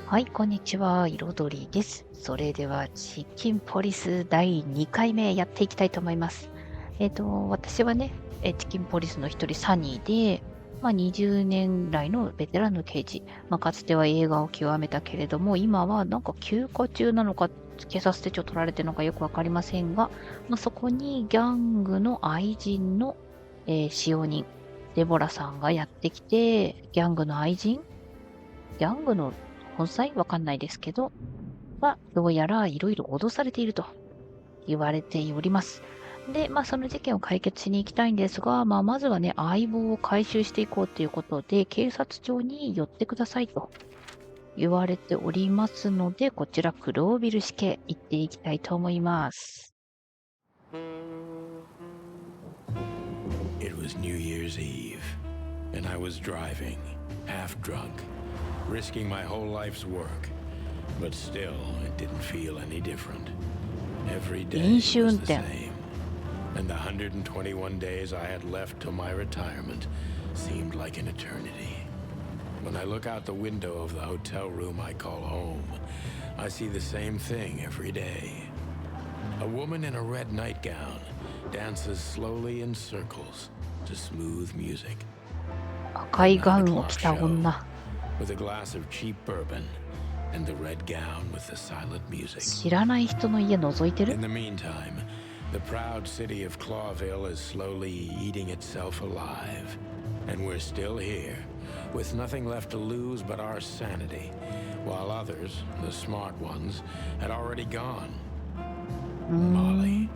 はい、こんにちは。彩りです。それでは、チキンポリス第2回目やっていきたいと思います。私はね、チキンポリスの一人サニーで、20年来のベテランの刑事。かつては映画を極めたけれども、今はなんか休暇中なのか、警察手帳取られてるのかよくわかりませんが、そこにギャングの愛人の、使用人、デボラさんがやってきて、ギャングの愛人ギャングの本妻わかんないですけど、どうやらいろいろ脅されていると言われております。で、その事件を解決しに行きたいんですが、まずはね、相棒を回収していこうということで、警察庁に寄ってくださいと言われておりますので、こちら黒帯市警行っていきたいと思います。It was New Year's Eve, and I was driving, half drunk, risking my whole life's work. But still, it didn't feel any different. Every day was the same. And the 121 days I had left till my retirement seemed like an eternity. When I look out the window of the hotel room I call home, I see the same thing every day. A woman in a red nightgown dances slowly in circles to smooth music. 赤いガウンを着た女。With a glass of cheap bourbon and the red gown with the silent music. 知らない人の家覗いてる？ In the meantime, the proud city of Clawville is slowly eating itself alive. And we're still here, with nothing left to lose but our sanity, while others, the smart ones, had already gone. Molly.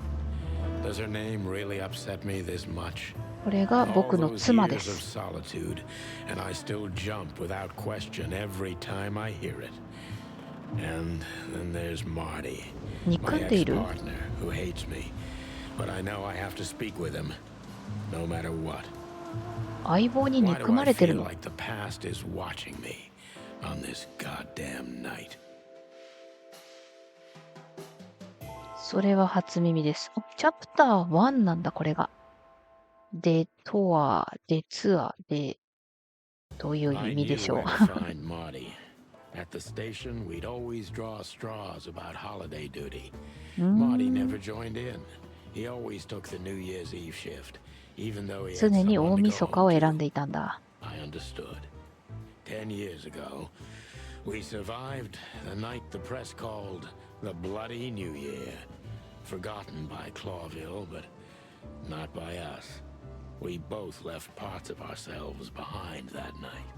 Does her name really upset me this much? これが僕の妻です。All those years of solitude, and I still jump without question every time I hear it. And then there's Marty, my ex-partner, who hates me. But I know I have to speak with him, no matter what. 相棒に憎まれてるの。 Why do I feel like the past is watching me on this goddamn night? それは初耳です。チャプター1なんだ、これが。で、トア、で、ツア、で、どういう意味でしょう。At the station, we'd always draw straws about holiday duty. Marty never joined in. He always took the New Year's Eve shift, even though he had 常に大 someone to 晦 go 日を home 選ん to. でいたんだ。I understood. 10 years ago, we survived the night the press called the Bloody New Year. Forgotten by Clawville, but not by us. We both left parts of ourselves behind that night.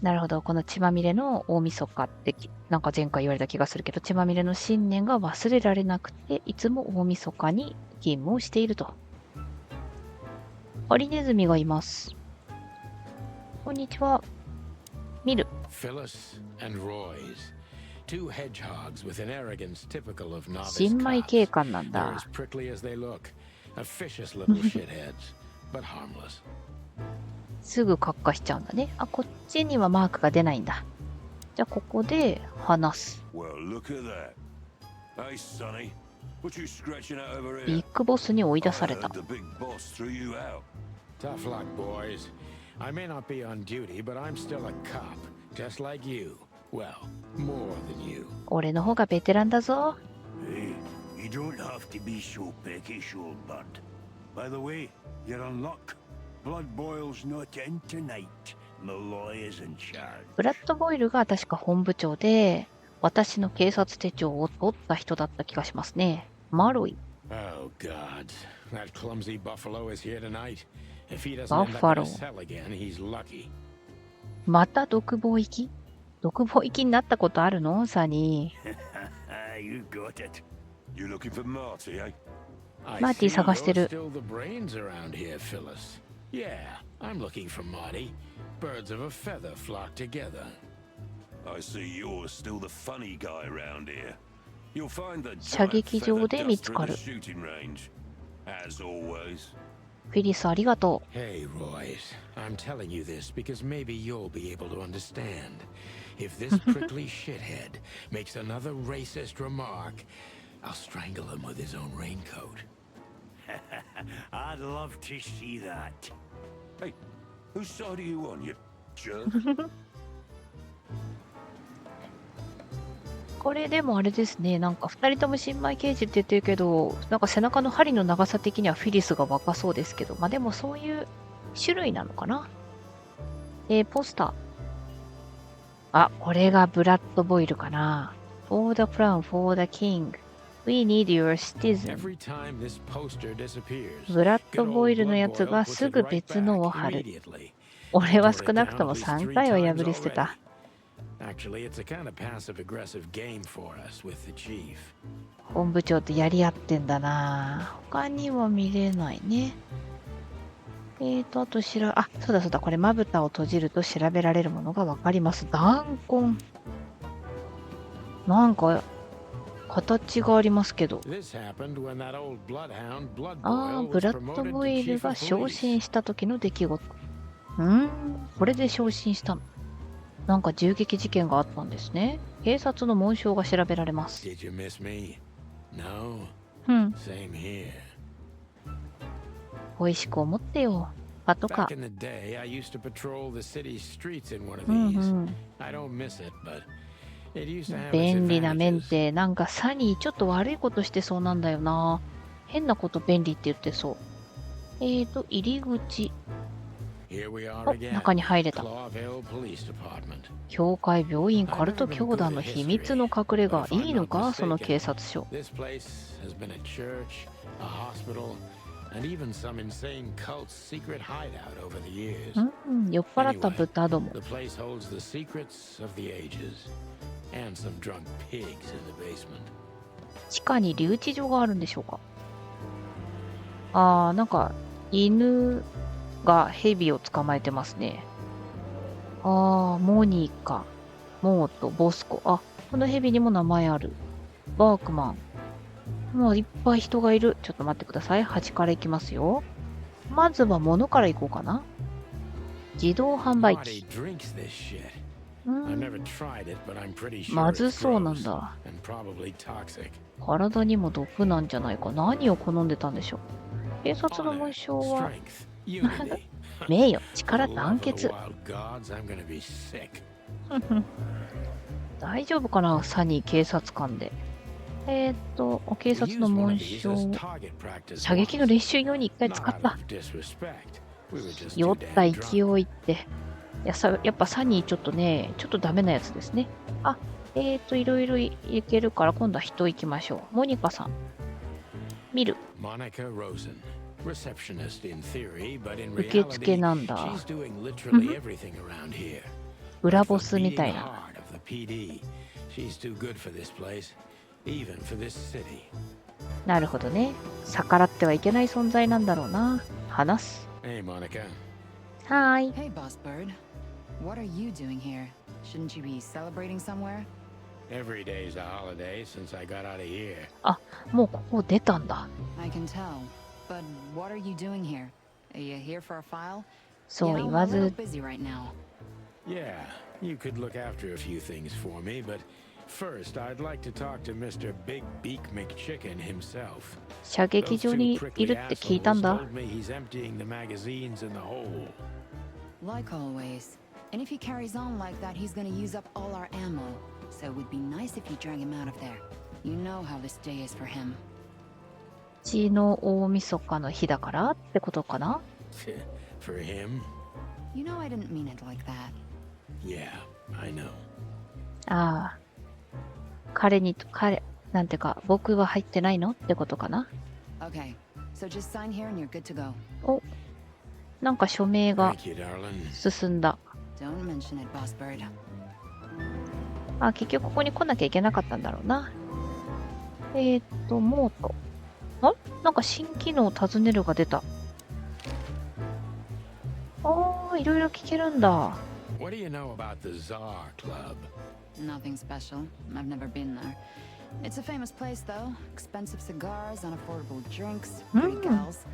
なるほど。この血まみれの大晦日ってなんか前回言われた気がするけど、血まみれの信念が忘れられなくて、いつも大晦日に勤務をしていると。ハリネズミがいます。こんにちは。見る。Phyllis and Roy's, two hedgehogs with an arrogance typical of novice 新米 cops. 警官なん They're だ。 as prickly as they look, officious little shitheads, but harmless. すぐカッカしちゃうんだね。こっちにはマークが出ないんだ。じゃあここで話す。ビッグボスに追い出された。Tough luck, boys. I may not be on duty, but I'm still a cop, just like you. Well, more than you. 俺の方がベテランだぞ。Hey, you don't have to be so peckish, old bud. By the way, you're on luck.Blood boil's not in tonight. Malloy is in charge. ブラッド・ボイルが確か本部長で、私の警察手帳を取った人だった気がしますね。マロイ。Oh God, that clumsy buffalo is here tonight. If he doesn't end up in a cell again, he's lucky. また独房行き？独房行きになったことあるの？サニー。You got it. You looking for Marty, eh? マーティ探してる。Yeah, I'm looking for Marty. Birds of a feather flock together. I see you're still the funny guy around here. You'll find the 射撃場で見つかる。shooting range. As always. フィリスありがとう。Hey, Royce, I'm telling you this because maybe you'll be able to understand. If this prickly shithead makes another racist remark, I'll strangle him with his own raincoat. I'd love to see that. Hey, whose side are you on, you jerk? これでもあれですね。なんか2人とも新米刑事って言ってるけど、なんか背中の針の長さ的にはフィリスが若そうですけど、まあでもそういう種類なのかな。ポスター。あ、これがブラッドボイルかな。For the crown, for the king.We need your citizen. ブラッドボイルのやつがすぐ別のを貼る。俺は少なくとも3回は破り捨てた。本部長とやり合ってんだな。他には見れないね。あとそうだそうだ、これまぶたを閉じると調べられるものがわかります。弾痕。なんか、形がありますけど。ブラッドボイルが昇進した時の出来事。これで昇進したの。なんか銃撃事件があったんですね。警察の紋章が調べられます。美味しく思ってよ。パトカー。便利な面って、なんかサニーちょっと悪いことしてそうなんだよな。変なこと便利って言ってそう。入り口。中に入れた。教会、病院、カルト教団の秘密の隠れ家。いいのかその警察署。酔っ払った豚ども。地下に留置所があるんでしょうか。なんか犬が蛇を捕まえてますね。モニカ、モート、ボスコ。この蛇にも名前ある。バークマン。もういっぱい人がいる。ちょっと待ってください。端から行きますよ。まずは物から行こうかな。自動販売機。まずそうなんだ。体にも毒なんじゃないか。何を好んでたんでしょう。警察の紋章は名誉、力、団結。大丈夫かなサニー警察官で。警察の紋章。射撃の練習用に一回使った。酔った勢いって。やっぱサニーちょっとダメなやつですね。いろいろいけるから今度は人行きましょう。モニカさん。見る。受付なんだ。裏ボスみたいな。なるほどね。逆らってはいけない存在なんだろうな。話す。はーい。Hey, Boss Bird. What are you doing here? Shouldn't you be celebrating somewhere? Every day's a holiday since I got out of here. もうここ出たんだ。I can tell. But what are you doing here? Are you here for a file? そう言わず。I'm a little busy right now. Yeah, you could look after a few things for me, but first I'd like to talk to Mr. Big Beak McChicken himself. 射撃場にいるって聞いたんだ。Like always. And if he carries on like that, he's gonna use up all our ammo. So it would be nice if you drag him out of there. You know how this day is for him. 血の大晦日の日だからってことかな。For him? You know I didn't mean it like that. Yeah, I know. 彼なんてか僕は入ってないのってことかな。Okay, so just sign here and you're good to go. なんか署名が進んだ。Don't mention it, Boss Bird. 結局ここに来なきゃいけなかったんだろうな。モート。なんか新機能尋ねるが出た。いろいろ聞けるんだ。What do you know about the Czar Club? Nothing special. I've never been there. It's a famous place, though. Expensive cigars, unaffordable drinks, pretty gals.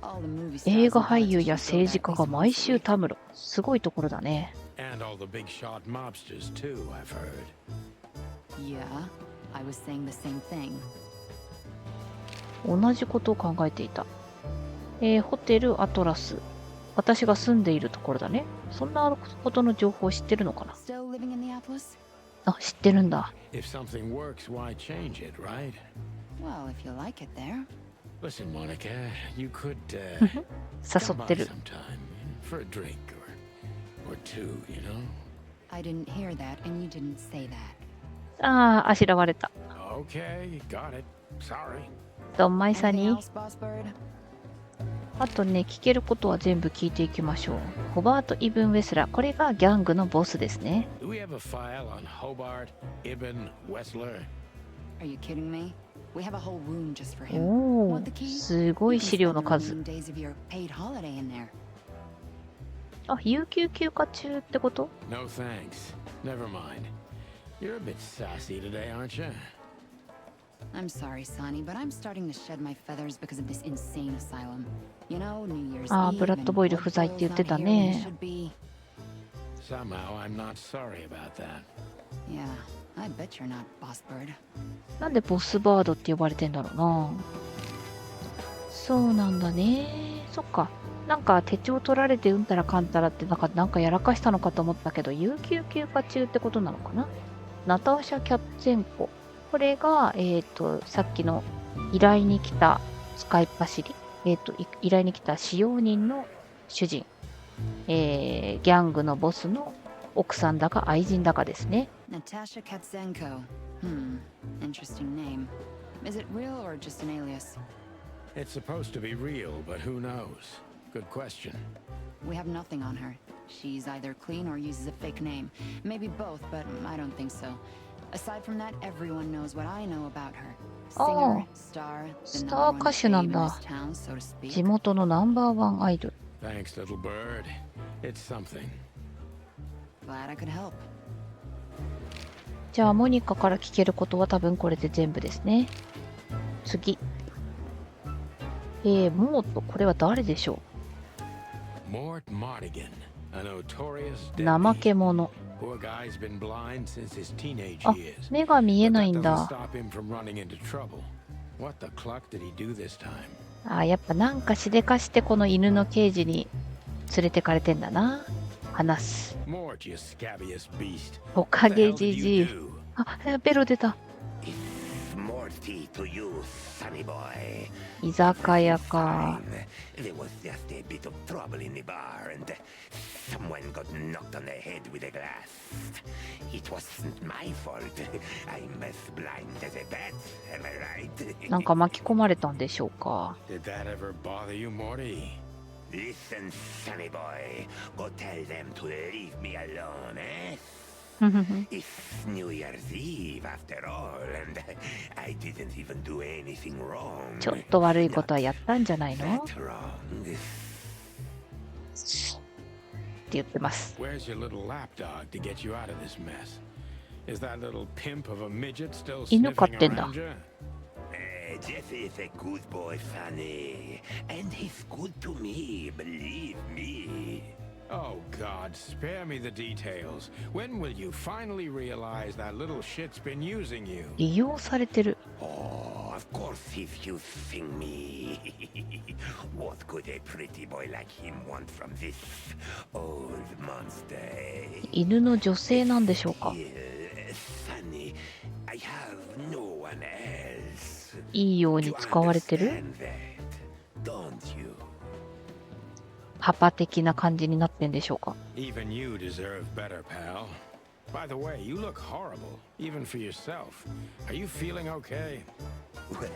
All the movie stars. 映画俳優や政治家が毎週たむろ。すごいところだね。And all the big shot mobsters too, I've heard. Yeah, I was saying the same thing. 同じことを考えていた。ホテルアトラス。私が住んでいるところだね。そんなことの情報を知ってるのかな。Still living in the Atlas? あ、知ってるんだ。If something works, why change it, right? Well, if you like it there. Listen, Monica, you could 誘 come って by る。 sometime for a drink or two, you know? I didn't hear that, and you didn't say that. ああ、あしらわれた。Okay, got it. Sorry. どんまいさ Anything に。 else, Boss Bird? あとね、聞けることは全部聞いていきましょう。ホバート・イブン・ウェスラー。これがギャングのボスですね。Do we have a file on Hobart, Ibn, Wessler? Are you kidding me? We have a whole room just for him. お Want ー、 the key? すご You い can 資料 spend の the 数。 remaining days of your paid holiday in there. あ、有給休暇中ってこと？ No thanks. Never mind. You're a bit sassy today, aren't you? I'm sorry, Sonny, but I'm starting to shed my feathers because of this insane asylum. You know, New Year's あー、 Eve ブラッド and ボイル blood 不在って言 boils って out た here when it ね。 should be. Somehow I'm not sorry about that. Yeah, I bet you're not, Boss Bird. なんでボスバードって呼ばれてんだろうな。そうなんだね。そっか。なんか手帳取られてうんたらかんたらってなんかやらかしたのかと思ったけど、有給休暇中ってことなのかな。ナターシャ・キャッツェンコ。これが、さっきの依頼に来た使いっ走り。依頼に来た使用人の主人。ギャングのボスの奥さんだか愛人だかですね。 Natasha Katzenko. Interesting name. Is it real or just an alias? It's supposed to be real, but who knows? Good question. We have nothing on her. She's either clean or uses a fake name. Maybe both, but I don't think so. Aside from that, everyone knows what I know about her. Singer, star, the スタ number ー one 歌手なん babe in だ。 this town, so to speak. 地元のナンバーワンアイドル。 Thanks, little bird. It's something. Glad I could help. じゃあ、モニカから聞けることは多分これで全部ですね。次。モート、これは誰でしょ Mort Mardigan, a notorious う？怠け deadbeat. 者。 Poor guy's been blind since his teenage あ、 years. 目が見え But ない that ん doesn't だ。 stop him from running into trouble. What the cluck did he do this time? あ、やっぱなんかしでかしてこの犬のケージに連れてかれてんだな。話す。 Mort, you scabious beast. ト What カ the ゲ hell did じ you じい。 do? あ、ベロ出た。 Morty to you, sonny boy. 居酒屋か。 There was just a bit of trouble in the bar, and someone got knocked on the head with a glass. It wasn't my fault. I'm as blind as a bat, am I right? なんか巻き込まれたんでしょうか。 Did that ever bother you, Morty? Listen, sonny boy. Go tell them to leave me alone, eh? It's New Year's Eve after all, and I didn't even do anything wrong. ちょっと悪いことはやったんじゃないの？ That って wrong. 言ってます。 Where's your little lapdog to get you out of this mess? Is that little pimp of a midget still 犬飼っ sniffing てんだ。 around you? Jeff is a good boy, Fanny. And he's good to me, believe me. Oh, God, spare me the details. When will you finally realize that little shit's been using you? 利用されてる。 Oh, of course he's using me. What could a pretty boy like him want from this old monster? 犬の女性なんでしょうか。 Fanny, I have no one else. いいように You 使われてる。 understand that, don't you? パパ的な感じになってんでしょうか。 Even you deserve better, pal. By the way, you look horrible, even for yourself. Are you feeling okay? Well,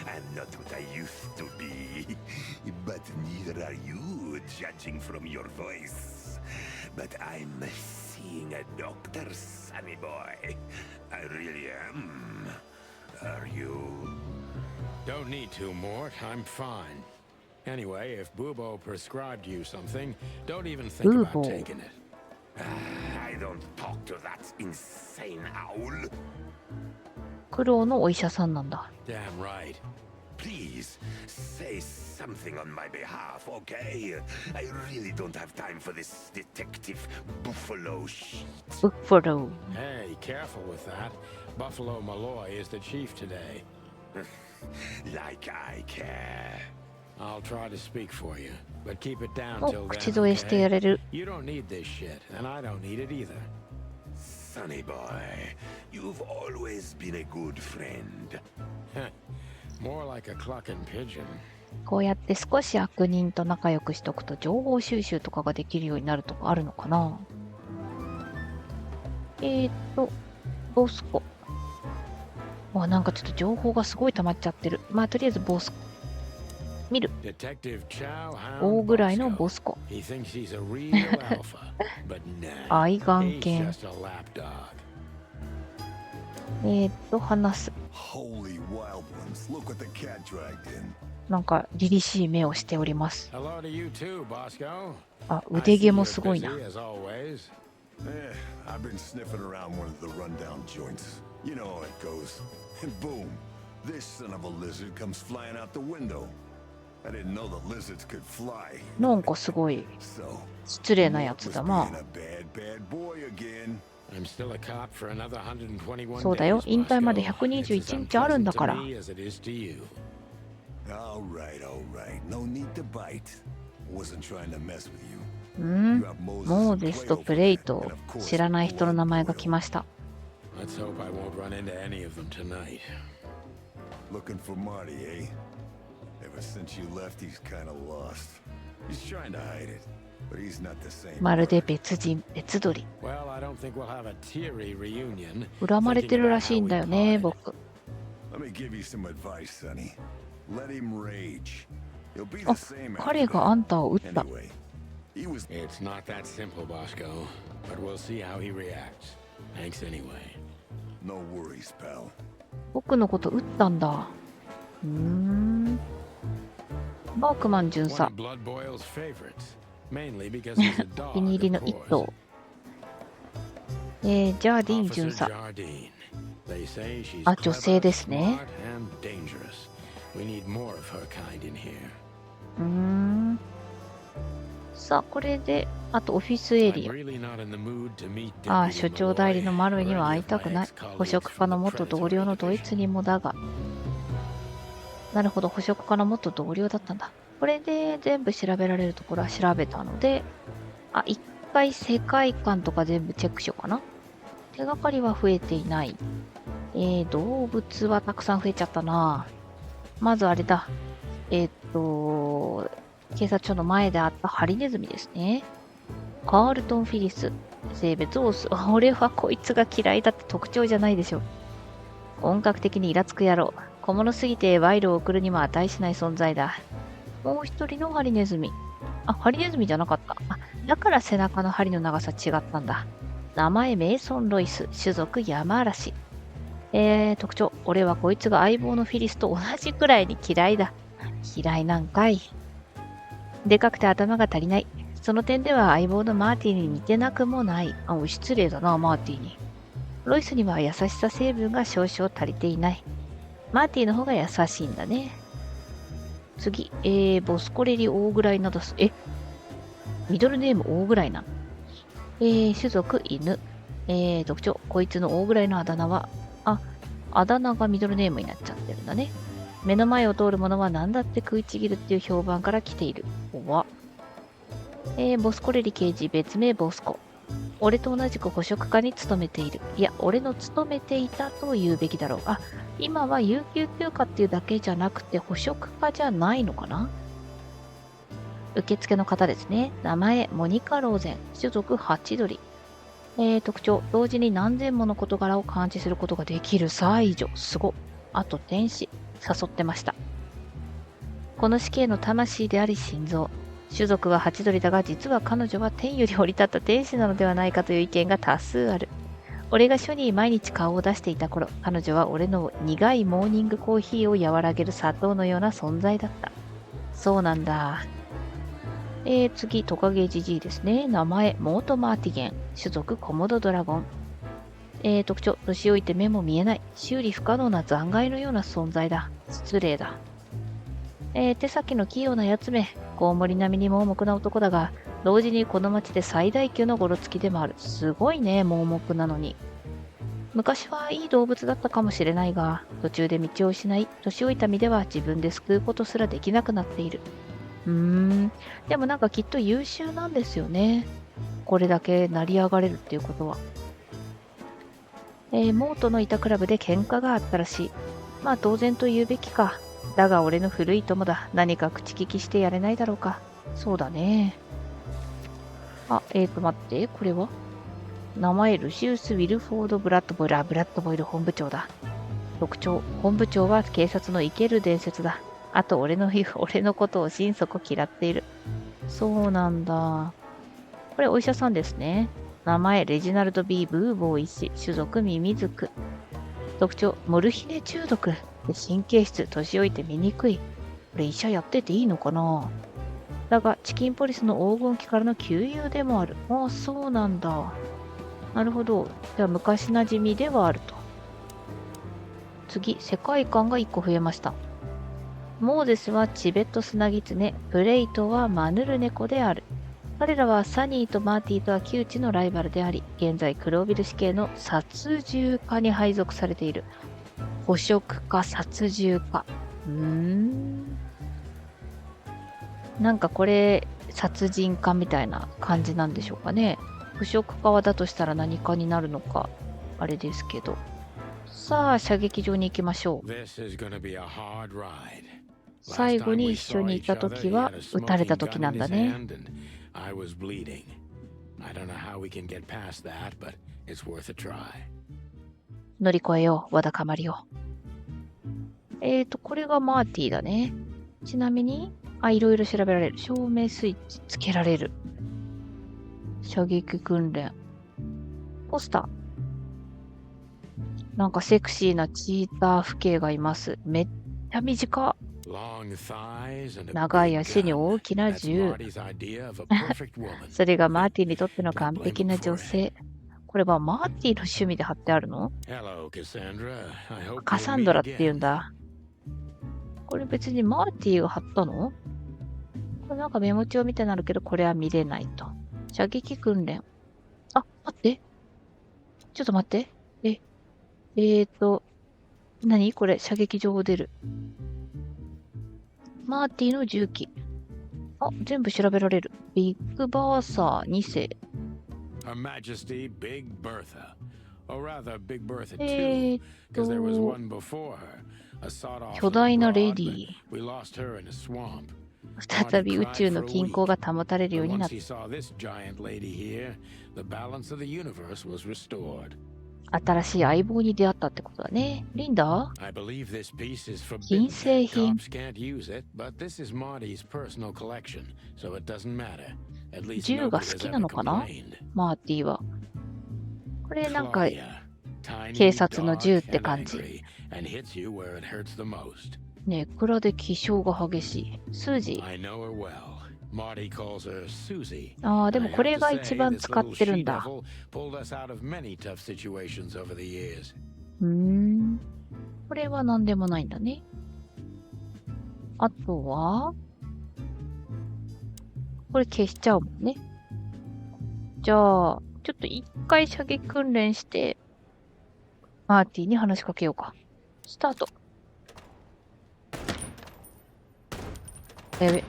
I'm not what I used to be. But neither are you, judging from your voice. But I'm seeing a doctor, sonny boy. I really am. Are you? Don't need to, Mort. I'm fine. Anyway, if Bubo prescribed you something, don't even think Bubo. about taking it. I don't talk to that insane owl. 苦労のお医者さんなんだ。 Damn right. Please, say something on my behalf, okay? I really don't have time for this detective buffalo shit. ブッファロー。 Hey, careful with that. Buffalo Malloy is the chief today. Like I care. I'll try to speak for you, but keep it down お、 till 口 then, 添えしてや okay? れる。 You don't need this shit, and I don't need it either. Sonny boy, you've always been a good friend. More like a clucking pigeon. こうやって少し悪人と仲良くしとくと情報収集とかができるようになるとかあるのかな。ボスコ。なんかちょっと情報がすごい溜まっちゃってる。まあとりあえずボスコ。見る。大ぐらいのボスコ。愛眼犬。話す。なんか凛々しい目をしております。あ、腕毛もすごいな。I've been sniffing around one of the rundown joints. You know how it goes. And boom, this son of a lizard comes flying out the window. I didn't know the lizards could fly. なんかすごい失礼なやつだな。そうだよ、引退まで121日あるんだから。All right, all right. No need to bite. Wasn't trying to mess with you. モーゼスとプレイと知らない人の名前が来ました。Let's hope I won't run into any of them tonight. Looking for Marty, eh? Ever since you left, he's kind of lost. He's trying to hide it, but he's not the same. まるで別人、別鳥。 Well, I don't think we'll have a teary reunion. 恨まれてるらしいんだよね、僕。Let me give you some advice, Sonny. Let him rage. He'll be the same. 彼があんたを撃った。 Anyway, he was. It's not that simple, Bosco, but we'll see how he reacts. Thanks anyway. No worries, pal. 僕のこと撃ったんだ。バークマン巡査。 One of Blood Boyle's favorites, mainly because he's a お dog. 気に入りの of 一 course. 頭。ジャーディン Officer 巡査。 Jardine. They say she's あ、女性 clever, ですね。 smart, and dangerous. We need more of her kind in here. さあ、これで、あとオフィスエリ I'm ア。 really not in the mood to meet ああ、 Deputy 所長代理のマルには会いた Malloy くない or any。of 捕 my 食家の ex-colleagues 元 from 同僚の the ドイ predatory ツにもだが。なるほど、捕食家の元同僚だったんだ。これで全部調べられるところは調べたので、あ、一回世界観とか全部チェックしようかな。手がかりは増えていない。動物はたくさん増えちゃったな。まずあれだ。警察署の前であったハリネズミですね。カールトン・フィリス。性別オス。俺はこいつが嫌いだって特徴じゃないでしょ。本格的にイラつく野郎。小物すぎて賄賂を送るにも値しない存在だ。もう一人のハリネズミ。あ、ハリネズミじゃなかった。あ、だから背中の針の長さ違ったんだ。名前メイソン・ロイス。種族山嵐。特徴。俺はこいつが相棒のフィリスと同じくらいに嫌いだ。嫌いなんかい。でかくて頭が足りない。その点では相棒のマーティに似てなくもない。あ、失礼だな、マーティに。ロイスには優しさ成分が少々足りていない。マーティの方が優しいんだね。次、ボスコレリ大ぐらいなどす。ミドルネーム大ぐらいな。種族犬。特徴。こいつの大ぐらいのあだ名は、あだ名がミドルネームになっちゃってるんだね。目の前を通るものは何だって食いちぎるっていう評判から来ている。ボスコレリ刑事、別名ボスコ。俺と同じく捕食課に勤めている。いや、俺の勤めていたと言うべきだろう。あ、今は有給休暇っていうだけじゃなくて捕食課じゃないのかな。受付の方ですね。名前、モニカ・ローゼン。種族、ハチドリ。特徴、同時に何千もの事柄を感知することができる才女。すご。あと、天使。誘ってました。この死刑の魂であり心臓。種族はハチドリだが、実は彼女は天より降り立った天使なのではないかという意見が多数ある。俺が署に毎日顔を出していた頃、彼女は俺の苦いモーニングコーヒーを和らげる砂糖のような存在だった。そうなんだ。次、トカゲジジイですね。名前、モートマーティゲン。種族、コモドドラゴン。特徴、年老いて目も見えない。修理不可能な残骸のような存在だ。失礼だ。手先の器用なやつめ。コウモリ並みに盲目な男だが、同時にこの町で最大級のゴロつきでもある。すごいね、盲目なのに。昔はいい動物だったかもしれないが、途中で道を失い、年老いた身では自分で救うことすらできなくなっている。でもなんかきっと優秀なんですよね。これだけ成り上がれるっていうことは。モートのいたクラブで喧嘩があったらしい。まあ当然と言うべきか。だが俺の古い友だ。何か口利きしてやれないだろうか。そうだね。あ、待って、これは名前、ルシウス・ウィルフォード・ブラッドボイル。ブラッドボイル本部長だ。特徴、本部長は警察の生ける伝説だ。あと俺のことを心底嫌っている。そうなんだ。これお医者さんですね。名前、レジナルド・ B ・ブーボー医師。種族、ミミズク。特徴、モルヒネ中毒。で神経質、年老いて見い。これ医者やってていいのかな。だが、チキンポリスの黄金期からの旧友でもある。ああ、そうなんだ。なるほど。では、昔馴染みではあると。次、世界観が1個増えました。モーゼスはチベットスナギツネ、プレイトはマヌルネコである。彼らはサニーとマーティとは旧知のライバルであり、現在黒ビル死刑の殺獣課に配属されている。捕食課、殺獣課。なんかこれ、殺人課みたいな感じなんでしょうかね。捕食課はだとしたら何かになるのか、あれですけど。さあ、射撃場に行きましょう。最後に一緒にいたときは、撃たれたときなんだね。乗り越えよう、わだかまりを。これがマーティだね。ちなみに、いろいろ調べられる。照明スイッチつけられる。射撃訓練。ポスター。なんかセクシーなチーター父兄がいます。めっちゃ短。長い足に大きな銃。それがマーティにとっての完璧な女性。これはマーティの趣味で貼ってあるの？カサンドラって言うんだ。これ別にマーティが貼ったの？これなんかメモ帳みたいになるけど、これは見れないと。射撃訓練。あ、待って。ちょっと待って。何これ、射撃場を出る。マーティの銃器。あ、全部調べられる。ビッグバーサー2世。Her Majesty Big Bertha, or rather Big Bertha II, because there was one before her, a sawed-off 巨大なレ broad, デ but ィ。we lost her in a swamp. 再び宇宙の均衡が保たれるよう But にな once っ he saw this giant lady here, the balance of the universe was restored. た。新しい相棒に出会ったってことだね。リンダ I believe this piece is 金 forbidden. 製品。 Cops can't use it, but this is Marty's personal collection, so it doesn't matter. At least 銃が nobody 好 has きな ever のかな complained. マーティは。これなんか Claudia, tiny, 警察の銃 dark, って and 感じ。 angry, and hits you where it hurts the most. ねえ、蔵で気性が激しい。スージー。 I know her well. Marty calls her Susie. でも And I これ have が to 一 say, 番 this 使っ little てるん she だ。 devil pulled us out of many tough situations over the years. これは何でもないんだね。あとは、これ消しちゃうもんね。じゃあ、ちょっと一回射撃訓練して、マーティに話しかけようか。スタート。やべ。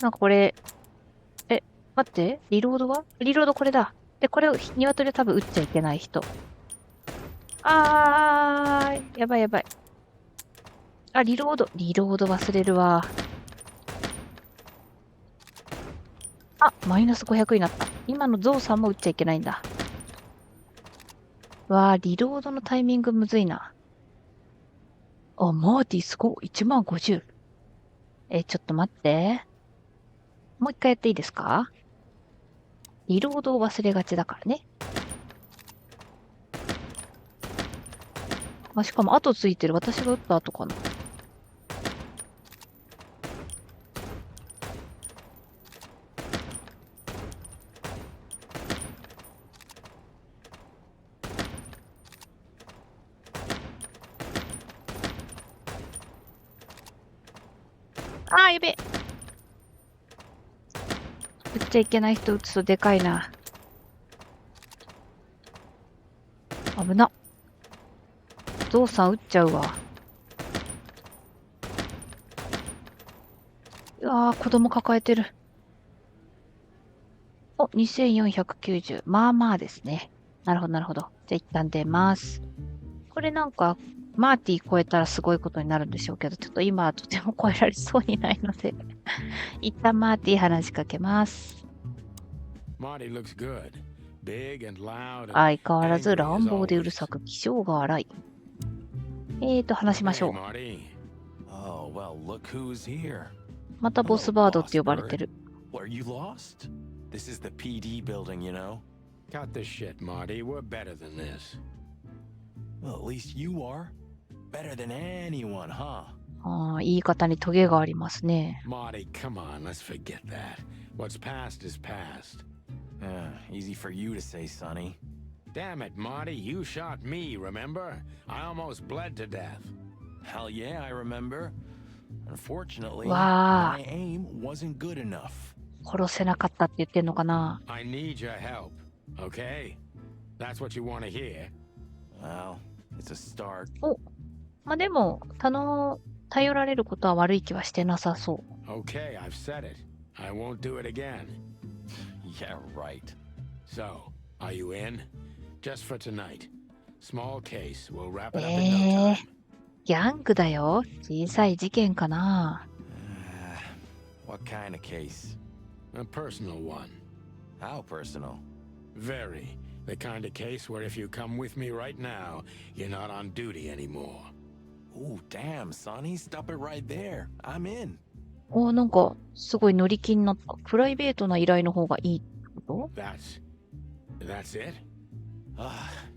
なんかこれ、待って、リロードこれだ。で、これを鶏多分撃っちゃいけない人。やばい。リロード忘れるわ。マイナス500になった。今のゾウさんも撃っちゃいけないんだ。リロードのタイミングむずいな。マーティすごい。15000。ちょっと待って。もう一回やっていいですか？リロードを忘れがちだからね。しかも後ついてる。私が撃った後かな。やべえ。撃っちゃいけない人撃つとでかいな。危な。ゾウさん撃っちゃうわ。子供抱えてる。お、2490。まあまあですね。なるほど、なるほど。じゃあ一旦出ます。これなんか、マーティ超えたらすごいことになるんでしょうけど、ちょっと今はとても超えられそうにないので、一旦マーティ話しかけます。Marty looks good. Big and loud and 相変わらず angry 乱 as 暴でうる always. さく気性が荒い。話しまし Hey, ょう。 Marty. Oh, well, look who's here. またボスバードって呼ばれてる。 What, are you lost? This is the PD building, you know? Cut the shit, Marty. We're better than this. Well, at least you are. Better than anyone, huh? 言い方にトゲがありますね。Marty, come on. Let's forget that. What's past is past. Easy for you to say, Sonny. Damn it, Marty. You shot me, remember? I almost bled to death. Hell yeah, I remember. Unfortunately, Wow. my aim wasn't good enough. 殺せなかったって言ってんのかな。 I need your help, okay? That's what you want to hear. Well, it's a start. まあでも、頼られることは悪い気はしてなさそう。 Okay, I've said it. I won't do it again. Yeah, right. So, are you in? Just for tonight. Small case. We'll wrap it up in no time. ギャングだよ。小さい事件かな。What kind of case? A personal one. How personal? Very. The kind of case where if you come with me right now, you're not on duty anymore. Ooh, damn, Sonny, stop it right there. I'm in. なんか、すごい乗り気になった。プライベートな依頼の方がいいってこと？ That's it?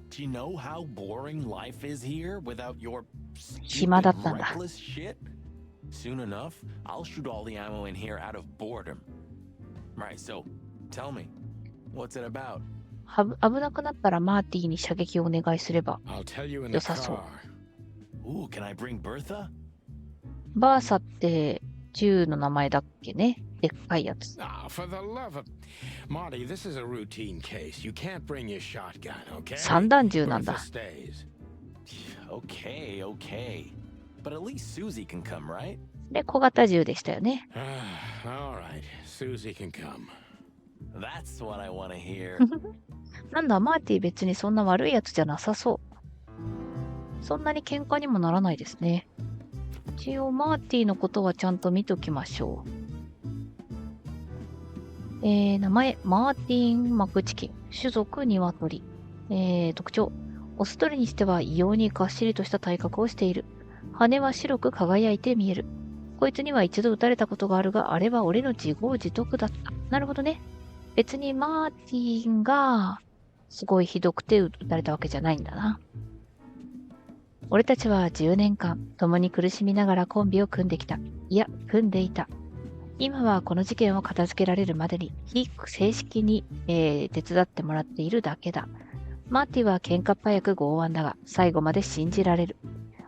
Do you know how boring life is here without your 暇だ stupid, ったんだ。 reckless shit? Soon enough, I'll shoot all the ammo in here out of boredom. Right, so tell me, what's it about? 危なくなったらマーティに射撃をお願いすれば。 I'll tell you in the 良さそう。 car. Ooh, can I bring Bertha? バーサって銃の名前だっけね。でっかいやつ。 Ah, for the love of... Marty, this is a routine case. You can't bring your shotgun, okay? 散弾銃なん Bertha だ。 stays. Okay, okay. But at least Susie can come, right? で、小型銃でしたよね。 All right. Susie can come. That's what I want to hear. なんだ、マーティ別にそんな悪いやつじゃなさそう。そんなに喧嘩にもならないですね。一応マーティのことはちゃんと見ときましょう。名前、マーティン・マクチキン。種族、鶏。特徴、オス鳥にしては異様にがっしりとした体格をしている。羽は白く輝いて見える。こいつには一度撃たれたことがあるが、あれは俺の自業自得だった。なるほどね。別にマーティンがすごいひどくて撃たれたわけじゃないんだな。俺たちは10年間共に苦しみながらコンビを組んできた。いや、組んでいた。今はこの事件を片付けられるまでに非正式に、手伝ってもらっているだけだ。マーティは喧嘩っ早く剛腕だが最後まで信じられる。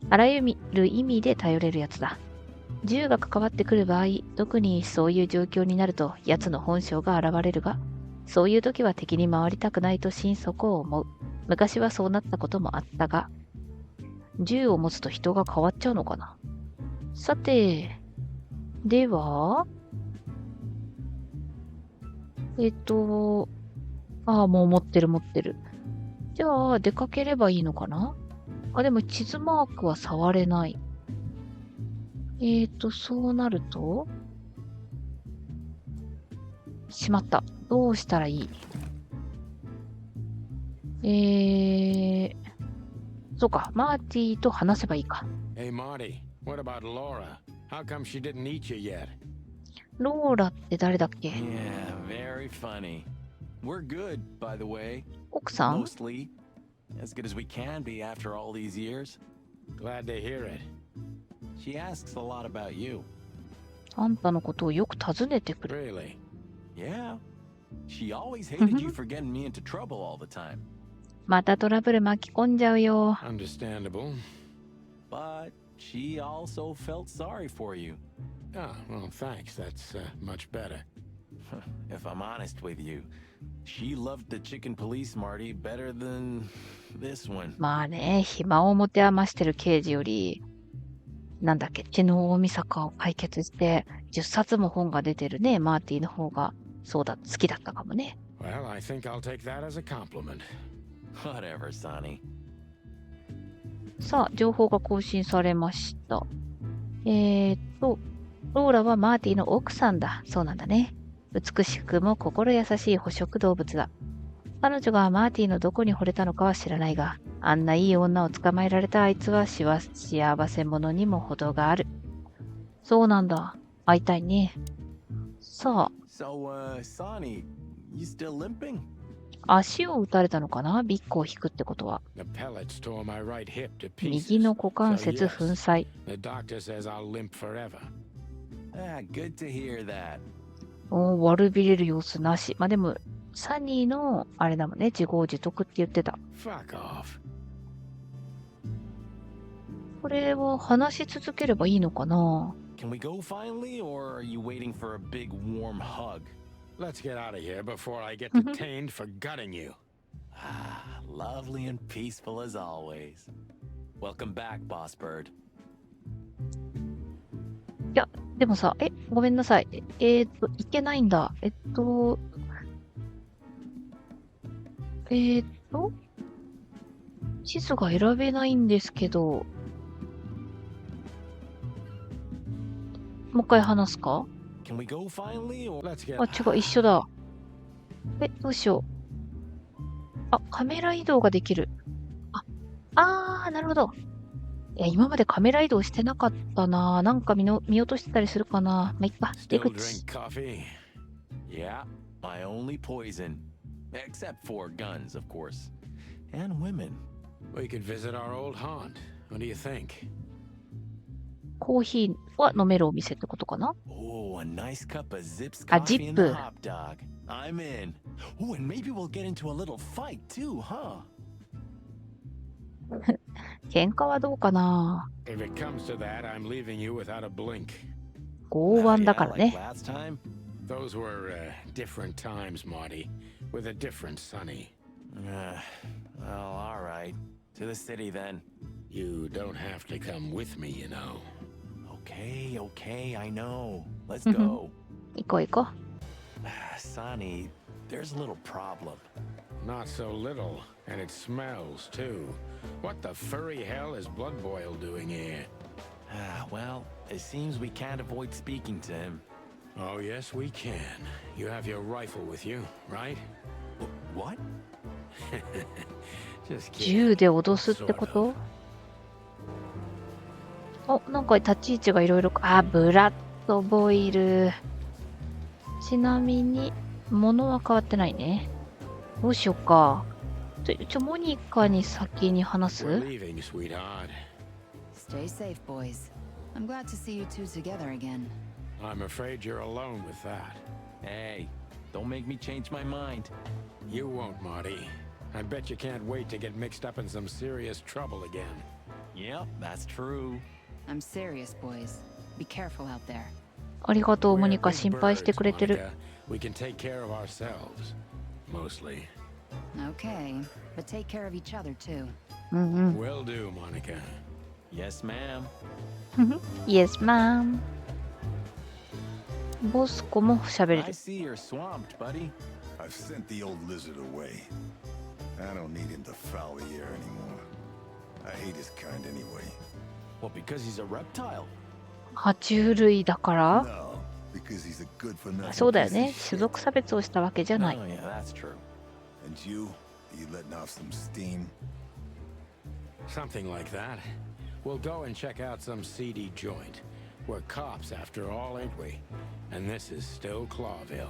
あらゆる意味で頼れるやつだ。銃が関わってくる場合、特にそういう状況になると奴の本性が現れるが、そういう時は敵に回りたくないと心底思う。昔はそうなったこともあったが、銃を持つと人が変わっちゃうのかな。さて、では、もう持ってる。じゃあ、出かければいいのかな？でも地図マークは触れない。そうなると、しまった。どうしたらいい？そうか、マーティと話せばいいか。Hey, Marty, what about Laura? How come she didn't eat you yet? ローラって誰だっけ？ Yeah, very funny. We're good, by the way. 奥さん？ Mostly. As good as we can be after all these years. Glad to hear it. She asks a lot about you. あんたのことをよく尋ねてくる。 Really? Yeah. She always hated you for getting me into trouble all the time. またトラブル巻き込んじゃうよ。Understandable. But she also felt sorry for you. Ah, well, thanks. That's much better. If I'm honest with you, she loved the chicken police Marty better than this one. まあね、暇を持て余してる刑事より、なんだっけ、血の大晦日を解決して、10冊も本が出てるね、マーティの方が好きだったかもね。Well, I think I'll take that as a compliment. Whatever, Sonny. さあ、情報が更新されました。ローラはマーティの奥さんだ。そうなんだね。美しくも心優しい捕食動物だ。彼女がマーティのどこに惚れたのかは知らないが、あんないい女を捕まえられたあいつは幸せ者にも程がある。そうなんだ。会いたいね。さあ、So, Sonny, you still limping? 足を打たれたのかな、ビッグを引くってことは。 The pellets tore my right hip to 右 pieces. の股関 So 節 yes, 粉砕。 the doctor says I'll limp forever. Good to hear that. 悪びれる様子なし。まあでも、サニーの、あれだもんね、自業自得って言ってた。Fuck off. これは話し続ければいいのかな。 Can we go finally, or are you waiting for a big warm hug? Let's get out of here before I get detained for gutting you. Lovely and peaceful as always. Welcome back, Boss Bird. いや、でもさ、ごめんなさい。いけないんだ。地図が選べないんですけど、もう一回話すか？ Can we go finally, or Let's get あ、違う、一緒だ。どうしよう。カメラ移動ができる。なるほど。いや、今までカメラ移動してなかったな。なんか見落としてたりするかな。まあ、いっか。出 still 口。 drink coffee. yeah, my only poison, except for guns, of course, and women. We could visit our old haunt. What do you think? コーヒーは飲めるお店ってことかな？ Oh, a nice cup of Zips A coffee and a Zip. hot dog. I'm in. Oh, and maybe we'll get into a little fight too, huh? 喧嘩はどうかな？ If it comes to that, I'm leaving you without a blink. 剛腕だから like ね。 last time. Those were different times, Marty, with a different Sonny. Well, all right. To the city then. You don't have to come with me, you know. Okay, I know. Let's go. 行こう行こ Sonny, there's a little problem. Not so little, and it smells too. What the furry hell is Blood Boil doing here? Well, it seems we can't avoid speaking to him. Oh, yes, we can. You have your rifle with you, right? What? Just う。 kidding. 銃で脅すってこと？なんか立ち位置がいろいろ。ブラッドボイル。ちなみに、物は変わってないね。どうしよっか。モニカに先に話す？ We're leaving, sweetheart. Stay safe, boys. I'm glad to see you two together again. I'm afraid you're alone with that. Hey, don't make me change my mind. You won't, Marty. I bet you can't wait to get mixed up in some serious trouble again. Yep, that's true. I'm serious, boys. Be careful out there. ありがとう、モ We're ニカ。 big 心配してくれてる。 birds, Monica. We can take care of ourselves. Mostly. Okay, but take care of each other too. うんうん。 Will do, Monica. Yes, ma'am. Yes, ma'am. ボスコも喋れ I る。 see you're swamped, buddy. I've sent the old lizard away. I don't need him to foul the air anymore. I hate his kind anyway. Well, because he's a reptile. 爬虫類だから？ No, because he's a good for nothing. そうだよ piece ね。 of 種 shit. 族差別をしたわけじゃ Oh, ない。 yeah, that's true. And you letting off some steam? Something like that. We'll go and check out some seedy joint. We're cops after all, ain't we? And this is still Clawville.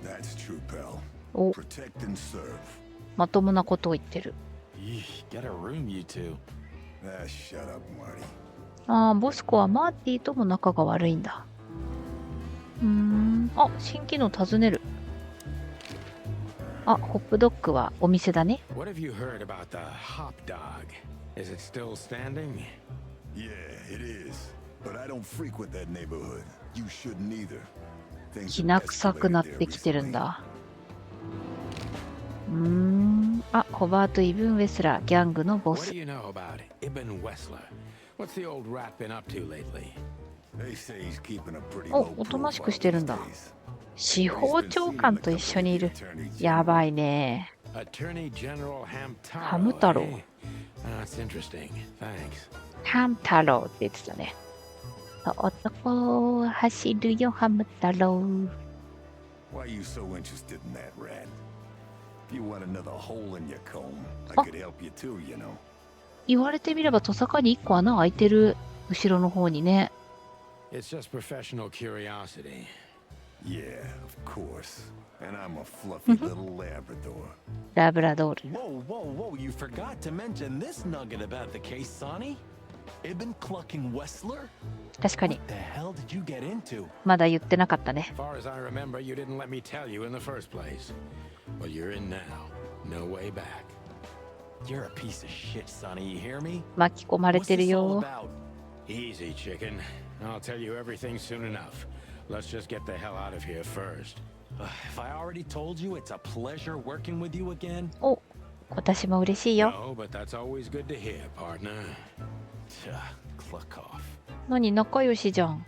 That's true, pal. お、 Protect and serve. まともなことを言ってる。 Yeesh, get a room, you two. Shut up, Marty. ボスコはマーティとも仲が悪いんだ。新機能尋ねる。ホップドッグはお店だね。 What have you heard about the hop dog? Is it still standing? Yeah, it is. But I don't frequent that neighborhood. You shouldn't either. き Things な have 臭くなっ escalated て there きてるん recently. だ。ホバート・イブン・ウェスラー、ギャングのボ What ス do。you know about Ibn Wessler? What's the old rat been up to lately? They say he's keeping a pretty Oh, low おとなしく profile してるん these だ。 days. 司法長官と一緒にいる。やばいね。Attorney General ハム太郎。Hamtaro. That's interesting. Thanks. ハム太郎って言ってたね。男走るよ、ハム太郎。Why are you so interested in that rat? If you want another hole in your comb, I could help you too, you know. 言われてみれば、トサカに1個穴開いてる。後ろの方にね。It's just professional curiosity. Yeah, of course. And I'm a fluffy little Labrador. ラブラドール。 Whoa, whoa, whoa, you forgot to mention this nugget about the case, Sonny. Ibn Clucking Wessler? 確かに。 What the hell did you get into? まだ言ってなかったね。 As far as I remember, you didn't let me tell you in the first place. Well, you're in now. No way back. You're a piece of shit, Sonny, you hear me? 巻き込まれ What's てる this all よ。 about? Easy, chicken. I'll tell you everything soon enough. Let's just get the hell out of here first. If I already told you it's a pleasure working with you again. お、私も嬉しいよ。 No, but that's always good to hear, partner. Cluck off. 何、仲良しじゃん。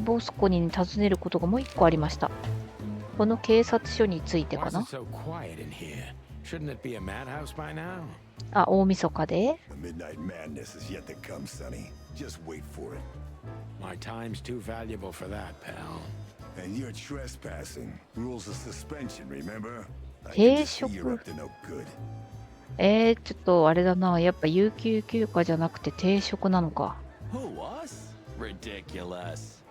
ボスコに尋ねることがもう一個ありました。この警察署について Why か is な。 it so quiet in here? Shouldn't it be a madhouse by now? あ、大晦日で。 The midnight madness is yet to come, Sonny. Just wait for it. My time's too valuable for that, pal. And you're trespassing. Rules of suspension, remember? I 停 can just see 職。 you're up to no good. ちょっとあれだな。やっぱ有給休暇じゃなくて定職なのか。 Who, us? Ridiculous.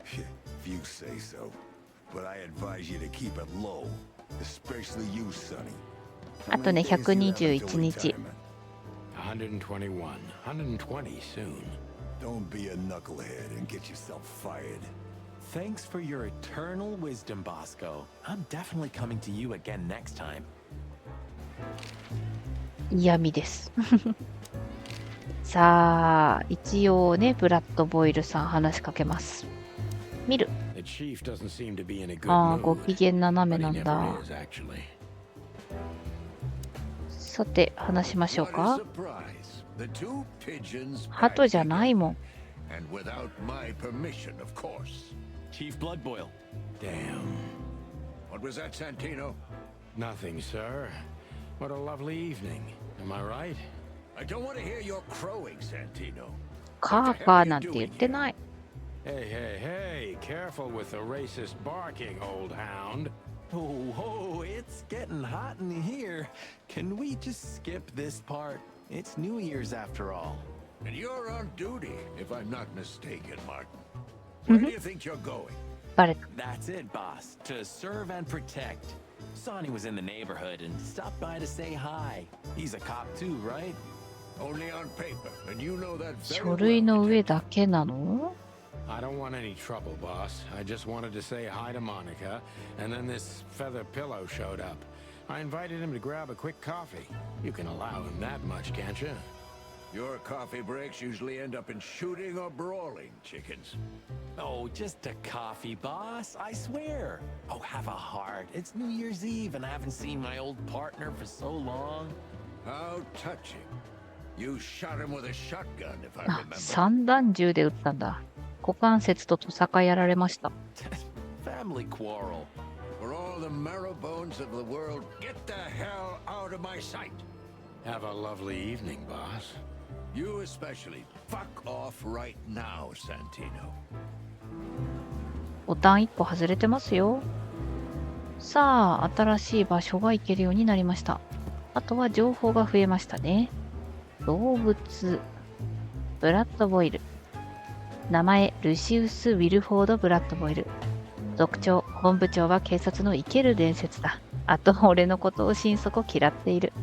If you say so. But I advise you to keep it low. Especially you, Sonny. あとね、121日。 121. 120 soon. Don't be a knucklehead and get yourself fired. Thanks for your eternal wisdom, Bosco. I'm definitely coming to you again next time. 嫌味です。さあ、一応ね、ブラッドボイルさん話しかけます。見る。 The chief doesn't seem to be in a good ああ、 mood. ご機嫌斜め But な he んだ。 never is, actually. さて、話しましょう What か a。surprise. The two pigeons 鳩じゃないもん。 and without my permission, of course. Chief Bloodboil. Damn. What was that, Santino? Nothing, sir. What a lovely evening. Am I right? I don't want to hear your crowing, Santino. カーカーなんて言ってない。 Hey, hey, hey. Careful with the racist barking, old hound. Oh, it's getting hot in here. Can we just skip this part? It's New Year's after all. And you're on duty, if I'm not mistaken, Martin. Where do you think you're going? バレた。 That's it, boss. To serve and protect. Sonny was in the neighborhood and stopped by to say hi. He's a cop too, right? Only on paper, and you know that very 書類の well. 上だけなの？ I don't want any trouble, boss. I just wanted to say hi to Monica, and then this feather pillow showed up. I invited him to grab a quick coffee. You can allow him that much, can't you? Your coffee breaks usually end up in shooting or brawling, chickens. Oh, just a coffee, boss. I swear. Oh, have a heart. It's New Year's Eve and I haven't seen my old partner for so long. How touching. You shot him with a shotgun, if I あ、 remember. 散弾銃で撃ったんだ。股関節とトサカやられました。 Family quarrel. For all the marrow bones of the world, get the hell out of my sight. Have a lovely evening, boss. You especially. Fuck off right now, Santino. ボタン1個外れてますよ。さあ、新しい場所が行けるようになりました。あとは情報が増えましたね。動物、ブラッドボイル。名前、ルシウス・ウィルフォード・ブラッドボイル。族長、本部長は警察の生ける伝説だ。あと、俺のことを心底嫌っている。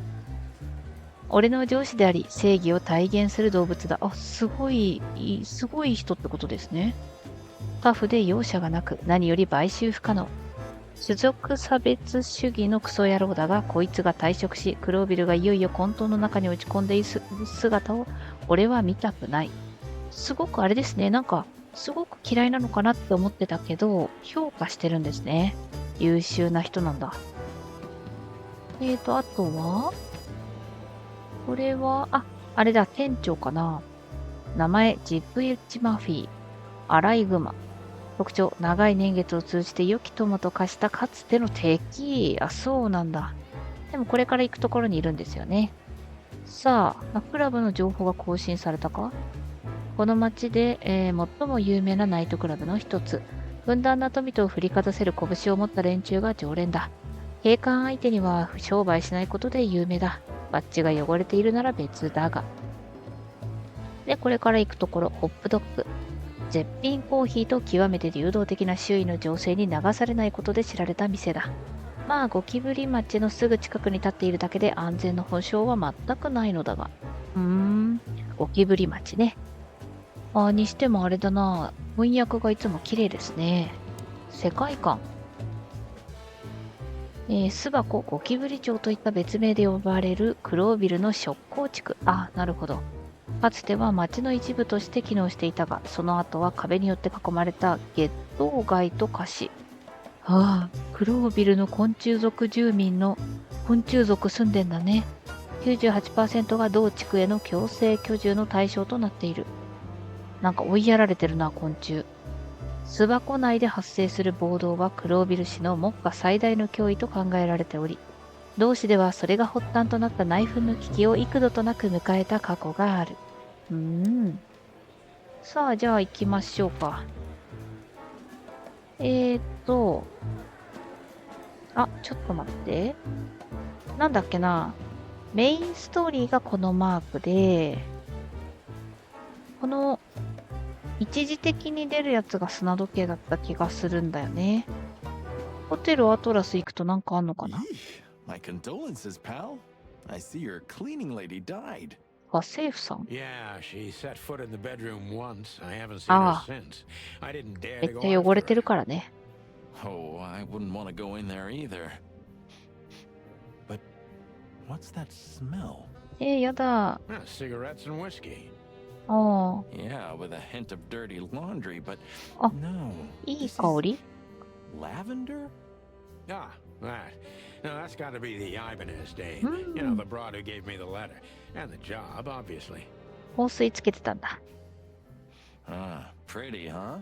俺の上司であり、正義を体現する動物だ。あ、すごい人ってことですね。タフで容赦がなく、何より買収不可能。種族差別主義のクソ野郎だが、こいつが退職し、クロービルがいよいよ混沌の中に落ち込んでいる姿を俺は見たくない。すごくあれですね、なんか、すごく嫌いなのかなって思ってたけど、評価してるんですね。優秀な人なんだ。あとは、これは、あれだ、店長かな。名前、ジップエッジマフィー、アライグマ。特徴、長い年月を通じて良き友と化したかつての敵。あ、そうなんだ。でもこれから行くところにいるんですよね。さあ、クラブの情報が更新されたか？この町で、最も有名なナイトクラブの一つ。ふんだんな富と振りかざせる拳を持った連中が常連だ。警官相手には商売しないことで有名だ。バッジが汚れているなら別だが。で、これから行くところ、ホップドッグ。絶品コーヒーと極めて流動的な周囲の情勢に流されないことで知られた店だ。まあ、ゴキブリ町のすぐ近くに立っているだけで安全の保証は全くないのだが。ゴキブリ町ね。にしてもあれだな。翻訳がいつも綺麗ですね。世界観。巣箱ゴキブリ町といった別名で呼ばれるクロービルの食港地区。あ、なるほど。かつては町の一部として機能していたが、その後は壁によって囲まれた月島街と化し、クロービルの昆虫族住民の昆虫族住んでんだね。98% が同地区への強制居住の対象となっている。なんか追いやられてるな、昆虫。巣箱内で発生する暴動はクロービル市の目下最大の脅威と考えられており、同市ではそれが発端となった内紛の危機を幾度となく迎えた過去がある。さあ、じゃあ行きましょうか。ちょっと待って。なんだっけな。メインストーリーがこのマークで、この一時的に出るやつが砂時計だった気がするんだよね。ホテルアトラス行くとなんかあんのかな？ My condolences, pal. I see your cleaning lady died. 家政婦さん？ Yeah, she set foot in the bedroom once. I haven't seen her since. I didn't dare め to っ go ちゃ汚れ after て her. るからね。Oh, I wouldn't want to go in there either. But what's that smell? やだ。Ah, cigarettes and whiskey. Yeah, with a hint of dirty laundry, but Oh, no. いい This 香 is り？ Ah, lavender? that. No, that's got to be the Ibanez dame. You know, the broad who gave me the letter. And the job, obviously. 香水つけてたんだ。Pretty, huh?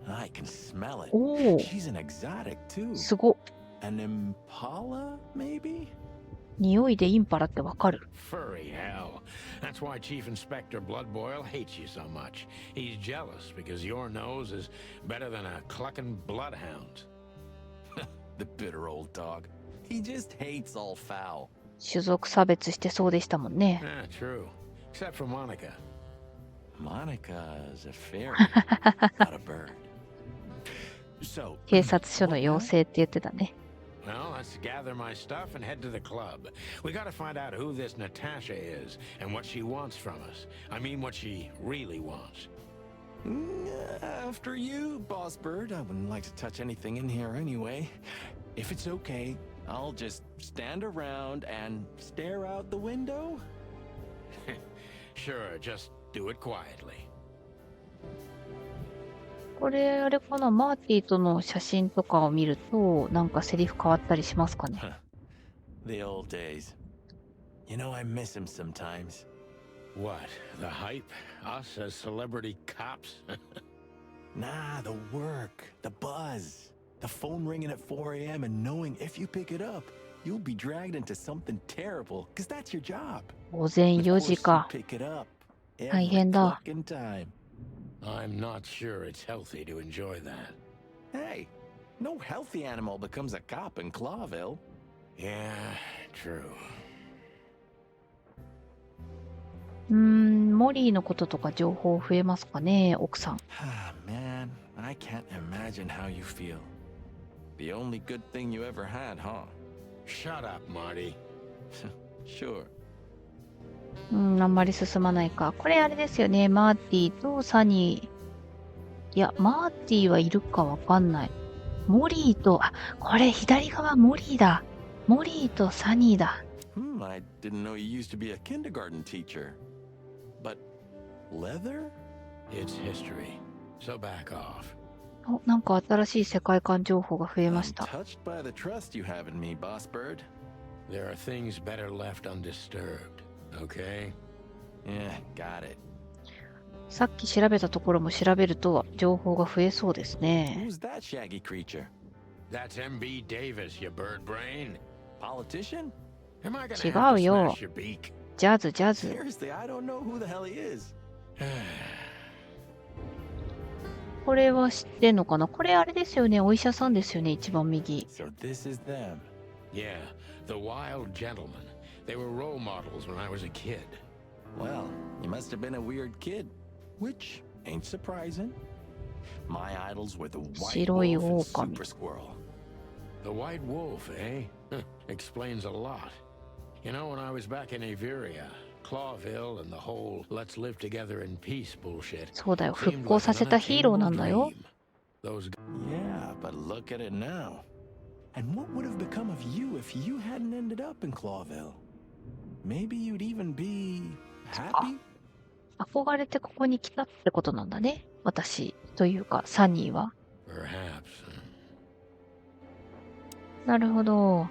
I can smell it. おお、 She's an exotic, too. すごっ。 An impala, maybe? 匂いでインパラってわかる。 Furry hell. That's why Chief Inspector Bloodboil hates you so much. He's jealous because your nose is better than a clucking bloodhound. The bitter old dog. He just hates all foul. 種族差別してそうでしたもんね。Ah, true. Except for Monica. Monica's a fairy, not a bird. So, 警察署の what 要 now? 請って言ってたね。 Well, let's gather my stuff and head to the club. We gotta find out who this Natasha is and what she wants from us. I mean, what she really wants. After you, Boss Bird. I wouldn't like to touch anything in here anyway. If it's okay, I'll just stand around and stare out the window. Sure, just do it quietly. これ、あれかな、マーティとの写真とかを見ると、なんかセリフ変わったりしますかね。The old days. You know, I miss him sometimes. What? The hype? Us as celebrity cops? Nah, the work, the buzz, the phone ringing at 4 a.m. and knowing if you pick it up, you'll be dragged into something terrible, because that's your job. 午前 Of 4時 course, you か。 pick it up 大 every 変だ。 fucking time. I'm not sure it's healthy to enjoy that. Hey, no healthy animal becomes a cop in Clawville. Yeah, true. モリーのこととか情報増えますかね、奥さん。Ah, man, I can't imagine how you feel. The only good thing you ever had, huh? Shut up, Marty. Sure. あんまり進まないか。これあれですよね。マーティとサニー。いや、マーティはいるかわかんない。モリーと、これ左側モリーだ。モリーとサニーだ。I didn't know you used to be a kindergarten teacher. But leather? It's history, so back off. なんか新しい世界観情報が増えま I'm した。 touched by the trust you have in me, Boss Bird. There are things better left undisturbed, okay? Yeah, got it. さっき調べたところも調べると情報が増えそうですね。 Who's that shaggy creature? That's MB Davis, you bird brain. Politician? Am I gonna 違 have う to よ。 smash your beak? ジャズ、ジャズ。 Seriously, I don't know who the hell he is. これは知ってんのかな。これあれですよね。お医者さんですよね。一番右。 So this is them. Yeah, the wild gentlemen. They were role models when I was a kid. Well, you must have been a weird kid, which ain't surprising. My idols were the white 白い wolf and 狼。 super squirrel. The white wolf, eh? Explains a lot. You know, when I was back in Averia, Clawville and the whole let's live together in peace bullshit そうだよ。 seemed 復興させた like ヒーロー an なんだよ。 dream. Those Yeah, but look at it now. And what would have become of you if you hadn't ended up in Clawville? Maybe you'd even be happy? 憧れてここに来たってことなんだね。私というかサニーは。 perhaps. なるほど。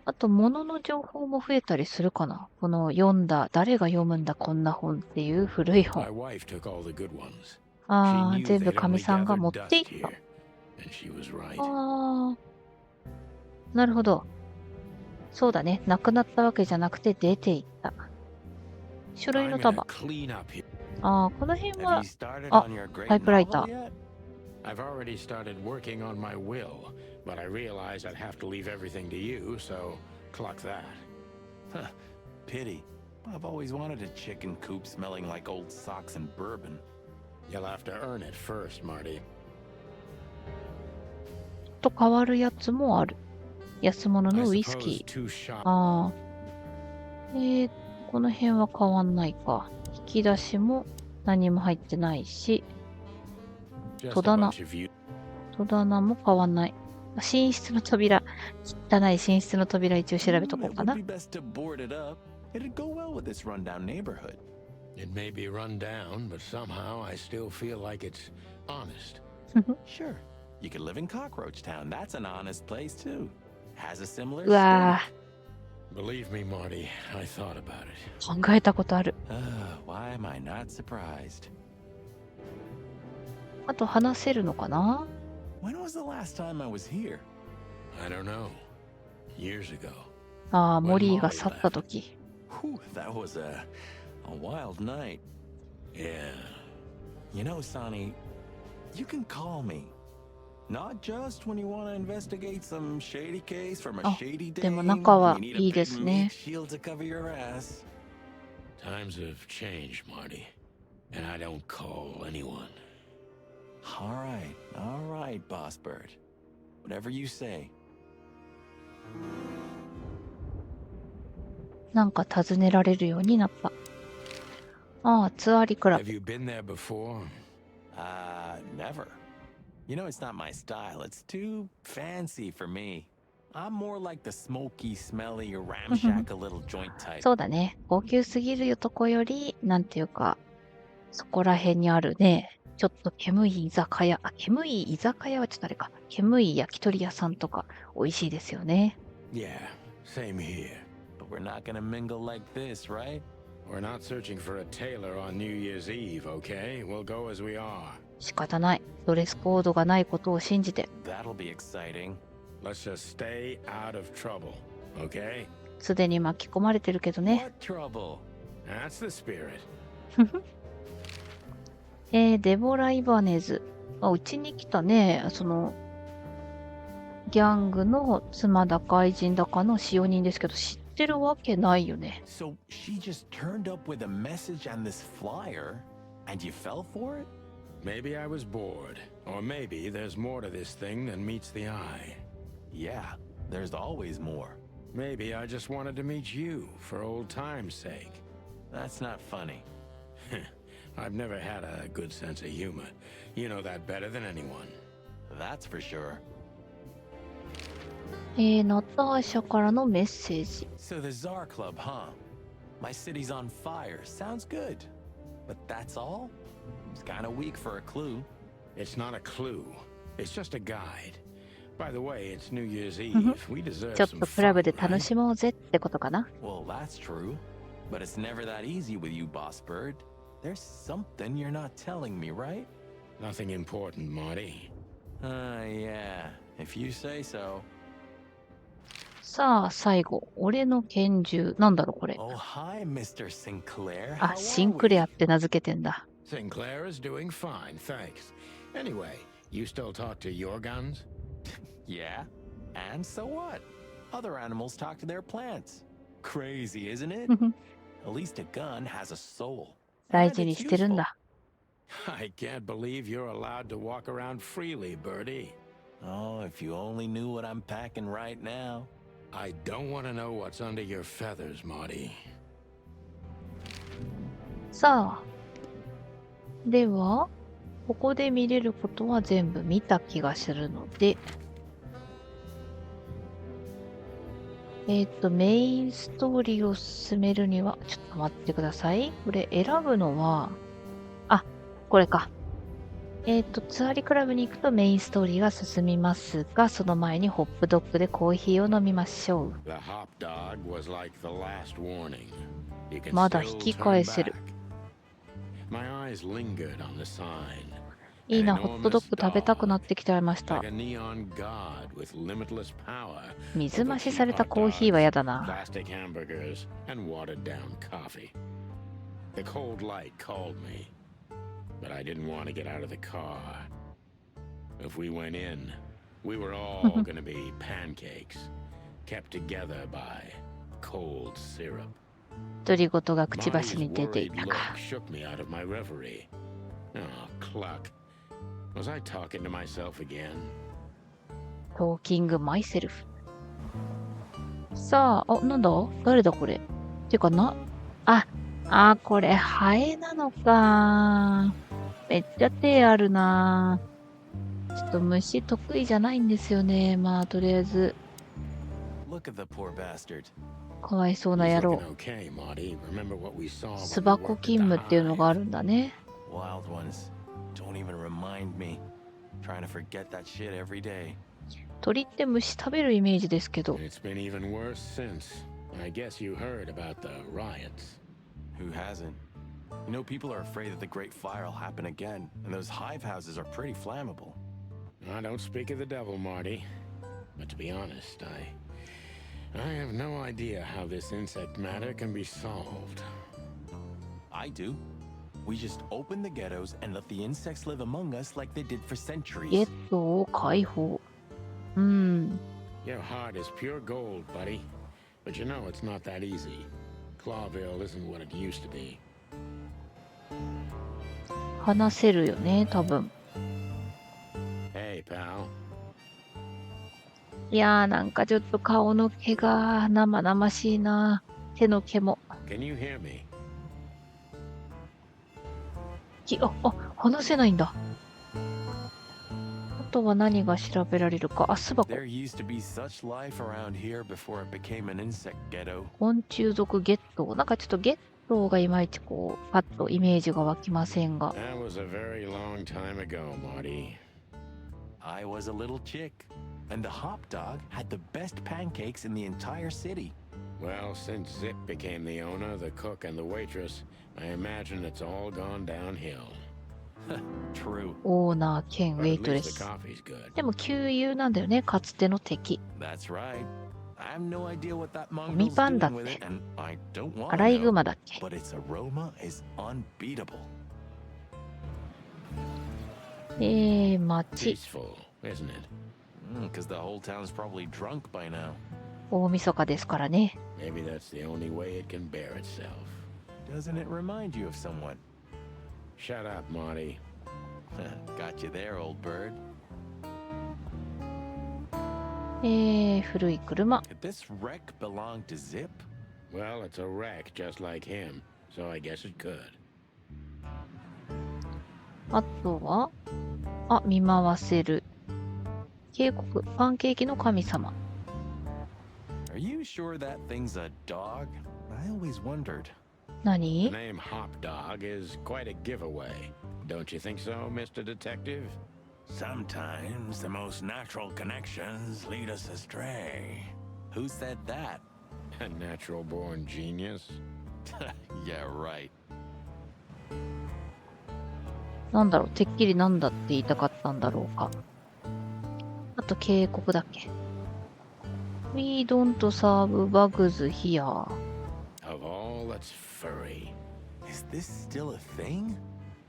あと物の情報も増えたりするかな。この読んだ、誰が読むんだこんな本っていう古い My 本。 wife took all the good ones. あ She あ、 knew 全部 they'd かみ only さんが gathered 持ってい dust った here.。And she was right. ああ、なるほど。そうだね。なくなったわけじゃなくて出ていった。書類 I'm の gonna 束。 clean up here. ああ、この辺 Have は you started Ah, on your great typewriter. novel yet? I've already started working on my will, but I realized I'd have to leave everything to you, so clock that. Huh, pity. I've always wanted a chicken coop smelling like old socks and bourbon. You'll have to earn it first, Marty. と変わるやつもある。安物 I のウイス suppose キー。 two shop ああ。この辺は変わんないか。引き出しも何も入ってないし、 just a 戸棚。 bunch of you. 戸棚も変わんない。寝室の扉。汚い寝室の扉一応調べとこう It か would な。 be best to board it up. It'd go well with this rundown neighborhood. It may be run down, but somehow I still feel like it's honest. Sure. You could live in Cockroach Town. That's an honest place too. Has a similar うわ Believe me, Marty, I thought about it. ぁ、考えたことある。 Why am I not surprised? あと話せるのかな。 When was the last time I was here? I don't know. Years ago. ああ、モリーが去った時。 Whew, that was a wild night. Yeah. You know, Sonny, you can call me. Not just when you want to investigate some shady case from a あ、 shady でも dame. 仲は You need いい a で big すね。 meat shield to cover your ass. Times have changed, Marty. And I don't call anyone. All right, Boss Bird. Whatever you say. なんか尋ねられるようになった。ああ、ツアーリクラ Have ブ。 you been there before? Never. You know, it's not my style. It's too fancy for me. I'm more like the smoky, smelly, ramshackle little joint type. そうだね。高級すぎるとこより、なんていうか、そこら辺にあるね、ちょっと煙い居酒屋。あ、煙い居酒屋はちょっとあれか。煙い焼き鳥屋さんとか美味しいですよね。 Yeah, same here. But we're not gonna mingle like this, right? We're not searching for a tailor on New Year's Eve, okay? We'll go as we are. 仕方ない。ドレスコードがないことを信じて。 That'll be exciting. Let's just stay out of trouble, okay? すでに巻き込まれてるけどね。 What trouble? That's the spirit. デボラ・イバネズ。あ、うちに来たね、その、ギャングの妻だか愛人だかの使用人ですけど、知ってるわけないよね。 So she just turned up with a message on this flyer, and you fell for it? Maybe I was bored, or maybe there's more to this thing than meets the eye. Yeah, there's always more. Maybe I just wanted to meet you for old time's sake. That's not funny. I've never had a good sense of humor. You know that better than anyone. That's for sure. ナターシャからのメッセージ。 So the Czar Club, huh? My city's on fire. Sounds good. But that's all? It's kind of weak for a clue. It's not a clue. It's just a guide. By the way, it's New Year's Eve. We deserve ちょっ some とクラ fun, ブで楽 right? しもうぜってことかな。 Well, that's true. But it's never that easy with you, Boss Bird. There's something you're not telling me, right? Nothing important, Marty. Yeah, if you say so. さあ、最後。俺の拳銃。なんだろう、これ。 Oh, hi, Mr. Sinclair. あ、 How シン are クレア we? って名付けてんだ。 Sinclair is doing fine, thanks. Anyway, you still talk to your guns? Yeah, and so what? Other animals talk to their plants. Crazy, isn't it? At least a gun has a soul. 大 And 事に it's してるん useful. だ。 I can't believe you're allowed to walk around freely, Birdie. Oh, if you only knew what I'm packing right now. I don't want to know what's under your feathers, Marty. さあ。では、ここで見れることは全部見た気がするので、メインストーリーを進めるには、ちょっと待ってください。これ選ぶのは、あ、これか。ツアリクラブに行くとメインストーリーが進みますが、その前にホップドッグでコーヒーを飲みましょう。The hop dog was like the last warning. You can まだ still 引き turn 返せる。 back. My eyes lingered on the sign. いいな、 An ホットドッグ enormous 食べたくな dog, ってきちゃいました。 like a neon god with limitless power. 水 over 増し cheap された hot コーヒーは dogs, やだな。 plastic hamburgers, and watered down coffee. The cold light called me, but I didn't want to get out of the car. If we went in, we were all going to be pancakes, kept together by cold syrup. 独り言がくちばし Marty's に出てい worried た look か。 shook me out of my reverie. Oh, cluck. Was I talking to myself again? トーキングマイセルフ。さあ、あ、なんだ誰だこれ。てかこれ、ハエなのか。めっちゃ手あるな。ちょっと虫得意じゃないんですよね。まあ、とりあえず、 Look at the poor bastard. かわいそうな He's 野郎。 looking okay, Marty. Remember what we saw when 巣 we 箱 worked 勤 at 務 the っていうのがあ hive. るんだね。 Wild ones. Don't even remind me. Trying to forget that shit every day. 鳥って虫食べるイメージですけど。 It's been even worse since. I guess you heard about the riots. Who hasn't? You know, people are afraid that the Great Fire will happen again, and those hive houses are pretty flammable. I don't speak of the devil, Marty. But to be honest, I have no idea how this insect matter can be solved. I do. We just open the ghettos and let the insects live among us like they did for ゲ centuries. ットを解放。Your heart is pure gold, buddy. But you know it's not that easy. Clawville isn't what it used to be. 話せるよね、多分。 Hey, pal. いやー、なんかちょっと顔の毛が生々しいな。手の毛も。 Can you hear me? 話せないんだ。あとは何が調べられるか。あ、巣箱。 There used to be such life around here before it became an insect ghetto. 昆虫属ゲット。なんかちょっとゲットがいまいちこう、パッとイメージが湧きませんが。 That was a very long time ago, Marty. I was a little chick, and the hop dog had the best pancakes in the entire city. Well, since Zip became the owner, the cook, and the waitress, I imagine it's all gone downhill. True. オーナー兼ウ But ェイ at トレ least the ス。 coffee's good. でも旧友なんだよね、かつての敵。 That's right. I have no idea what that ミ mongrel's パンだっ doing with て。 it, and I don't want アライ to グ know. マだっけ。 But its aroma is unbeatable. 町。 Peaceful, isn't it? Because the whole town's probably drunk by now. 大晦日ですからね。 Maybe that's the only way it can bear itself. Doesn't it remind you of someone? Shut up, Marty. Got you there, old bird. 古い車。 Did this wreck belong to Zip? Well, it's a wreck just like him, so I guess it could. あとは、見回せる。警告、パンケーキの神様。 Are you sure that thing's a dog? I always wondered. 何 The name Hop Dog is quite a giveaway. Don't you think so, Mr. Detective? Sometimes the most natural connections lead us astray. Who said that? A natural-born genius. Yeah, right. なんだろう、てっきりなんだって言いたかったんだろうか。あと警告だっけ。We don't serve bugs here. Of all that's furry. Is this still a thing?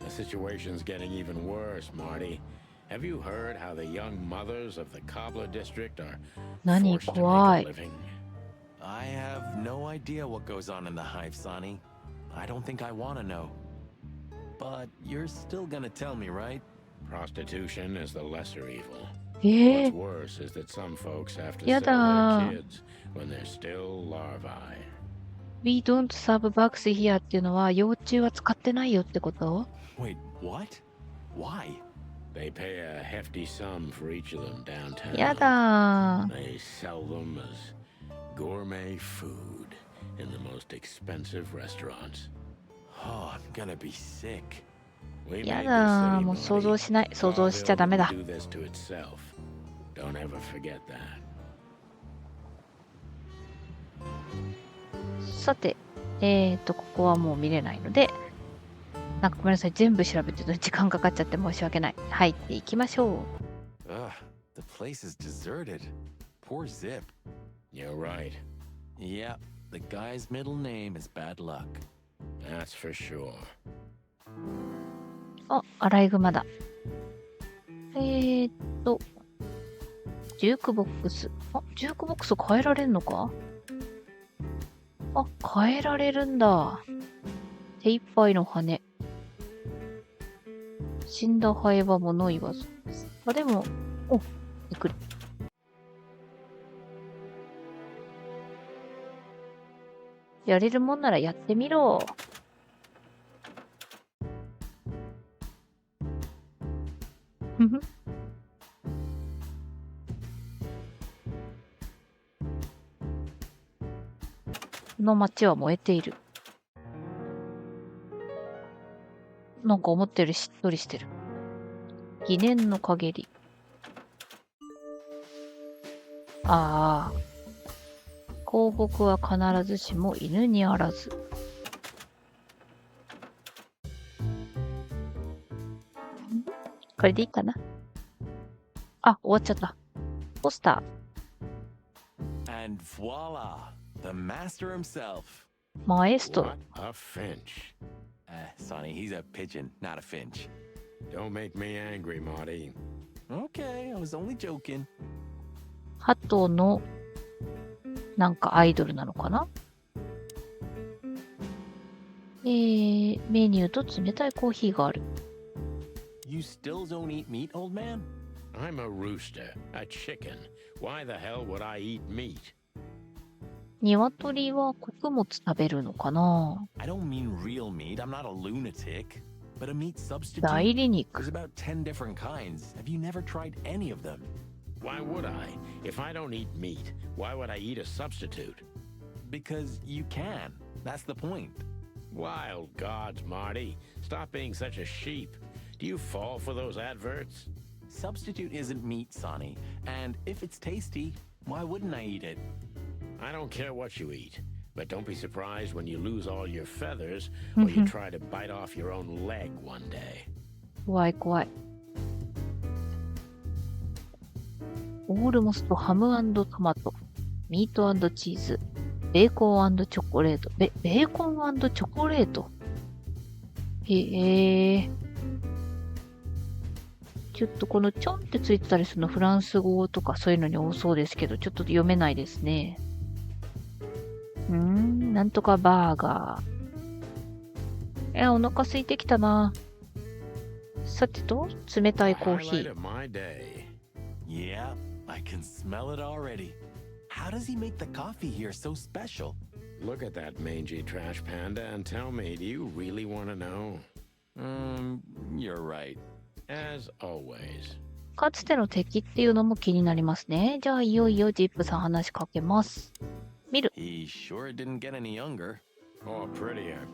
The situation's getting even worse, Marty. Have you heard how the young mothers of the Cobbler district are 何 forced to 怖 make い。 a living? I have no idea what goes on in the hive, Sonny. I don't think I want to know. But you're still gonna tell me, right? Prostitution is the lesser evil. え What's worse is that some folks have to や sell だ their kids when they're still larvae. We don't serve bugs here っていうのは幼虫は使ってないよってこと？ Wait, what? Why? They pay a hefty sum for each of them downtown. やだ They sell them as gourmet food in the most expensive restaurants. Oh, I'm gonna be sick. We や made だ this city, もう想像 Marty. しない。想像しちゃダメ Barville だ。 didn't do this to itself. Don't ever forget that. さて、ここはもう見れないので、なんかごめんなさい。全部調べてると時間かかっちゃって申し訳ない。入っていきましょう。Ugh, the place is deserted. Poor Zip. You're right. Yeah, the guy's middle name is bad luck. That's for sure. あ、アライグマだ。ジュークボックス。あ、ジュークボックス変えられんのか？あ、変えられるんだ。手一杯の羽。死んだハエは物言わず。あ、でも、お、びっくり。やれるもんならやってみろ。ふふ。この街は燃えている。なんか思ったよりしっとりしてる。疑念の陰り。ああ。広告は必ずしも犬にあらず。これでいいかな？あ、終わっちゃった。ポスタ And voila, the master himself. ー。マエストロ。 What a finch. Sonny, he's a pigeon, not a finch. Don't make me angry, Marty. Okay, I was only joking. 鳩のなんかアイドルなのかな？メニューと冷たいコーヒーがある。You still don't eat meat, old man? I'm a rooster, a chicken. Why the hell would I eat meat? 鶏は穀物食べるのかな？ I don't mean real meat. I'm not a lunatic. But a meat substitute? 代理肉。 There's about 10 different kinds. Have you never tried any of them? Why would I? If I don't eat meat, why would I eat a substitute? Because you can. That's the point. Wild gods, Marty. Stop being such a sheep. Do you fall for those adverts? Substitute isn't meat, Sonny. And if it's tasty, why wouldn't I eat it? I don't care what you eat, but don't be surprised when you lose all your feathers or you try to bite off your own leg one day. 怖い怖い。オールモストハム&トマト、ミート&チーズ、ベーコン&チョコレート。ベーコン&チョコレート。へえ。ちょっとこのちょんってついてたりするのフランス語とかそういうのに多そうですけど、ちょっと読めないですね。なんとかバーガー。お腹空いてきたな。さてと、冷たいコーヒ Highlight ー。 of my day. Yeah, I can smell it already. How does he make the coffee here so special? Look at that mangy trash panda and tell me, do you really want to know? You're right. As always. かつての敵っていうのも気になりますね。じゃあいよいよジップさん話しかけます。見る。 He sure didn't get any younger. Or prettier.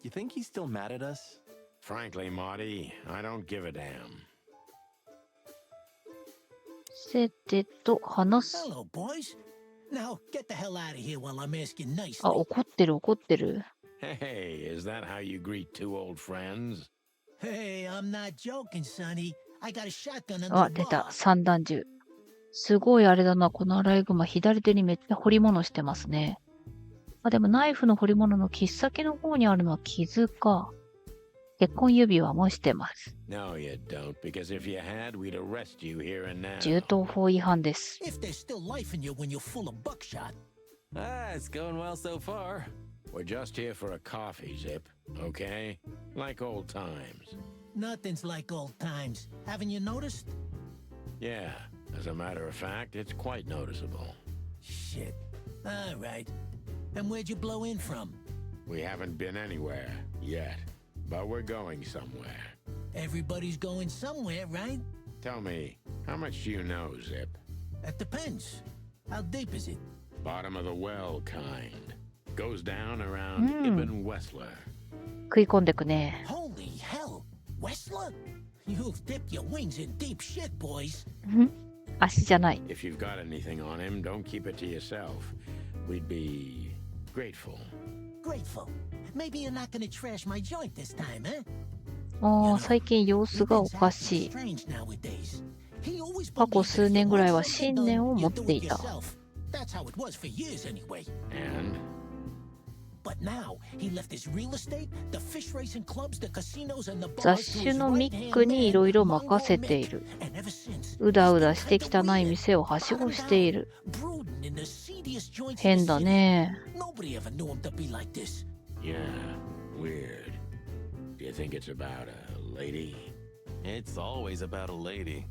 You think he's still mad at us? Frankly, Marty, I don't give a damn. せてと、話す。 Hello, boys. Now get the hell out of here while I'm asking あ、 nicely. 怒ってる怒ってる。 Hey, is that how you greet two old friends? Hey, I'm not joking, Sonny. I got a shotgun under あ、 the 出た。 bar. 散弾銃。すごいあれだな。このアライグマ、左手にめっちゃ彫り物してますね。あ、でもナイフの彫り物の切っ先の方にあるのは傷か。結婚指輪もしてます。No, you don't, because if you had, we'd arrest you here and now. 銃刀法違反です。 If there's still life in you when you're full of buckshot. Ah, it's going well so far. We're just here for a coffee, Zip, okay? Like old times. Nothing's like old times. Haven't you noticed? Yeah, as a matter of fact, it's quite noticeable. Shit. All right. And where'd you blow in from? We haven't been anywhere yet, but we're going somewhere. Everybody's going somewhere, right? Tell me, how much do you know, Zip? That depends. How deep is it? Bottom of the well kind. Goes down around Ibn Wessler. 食い込んでくね。 Holy hell. Wessler? You've dipped your wings in deep shit, boys. 足じゃない。 If you've got anything on him, don't keep it to yourself. We'd be grateful. Grateful. Maybe you're not gonna trash my joint this time, eh? ああ、最近様子がおかしい。過去数年ぐらいは信念を持っていた。That's how it was for years anyway. And? But now he left his real estate, the fish racing clubs, the casinos and the 雑 bars to 種 his のミ right-hand ックにいろいろ man, 任せ Mongo て Mick. いる。 And ever since, うだうだ he's して tried to 汚い weed 店をはしごしている。 brooding in the seediest joints in 変 the だ city. ね。 Nobody ever knew him to be like this. Yeah, weird. Do you think it's about a lady? It's always about a lady.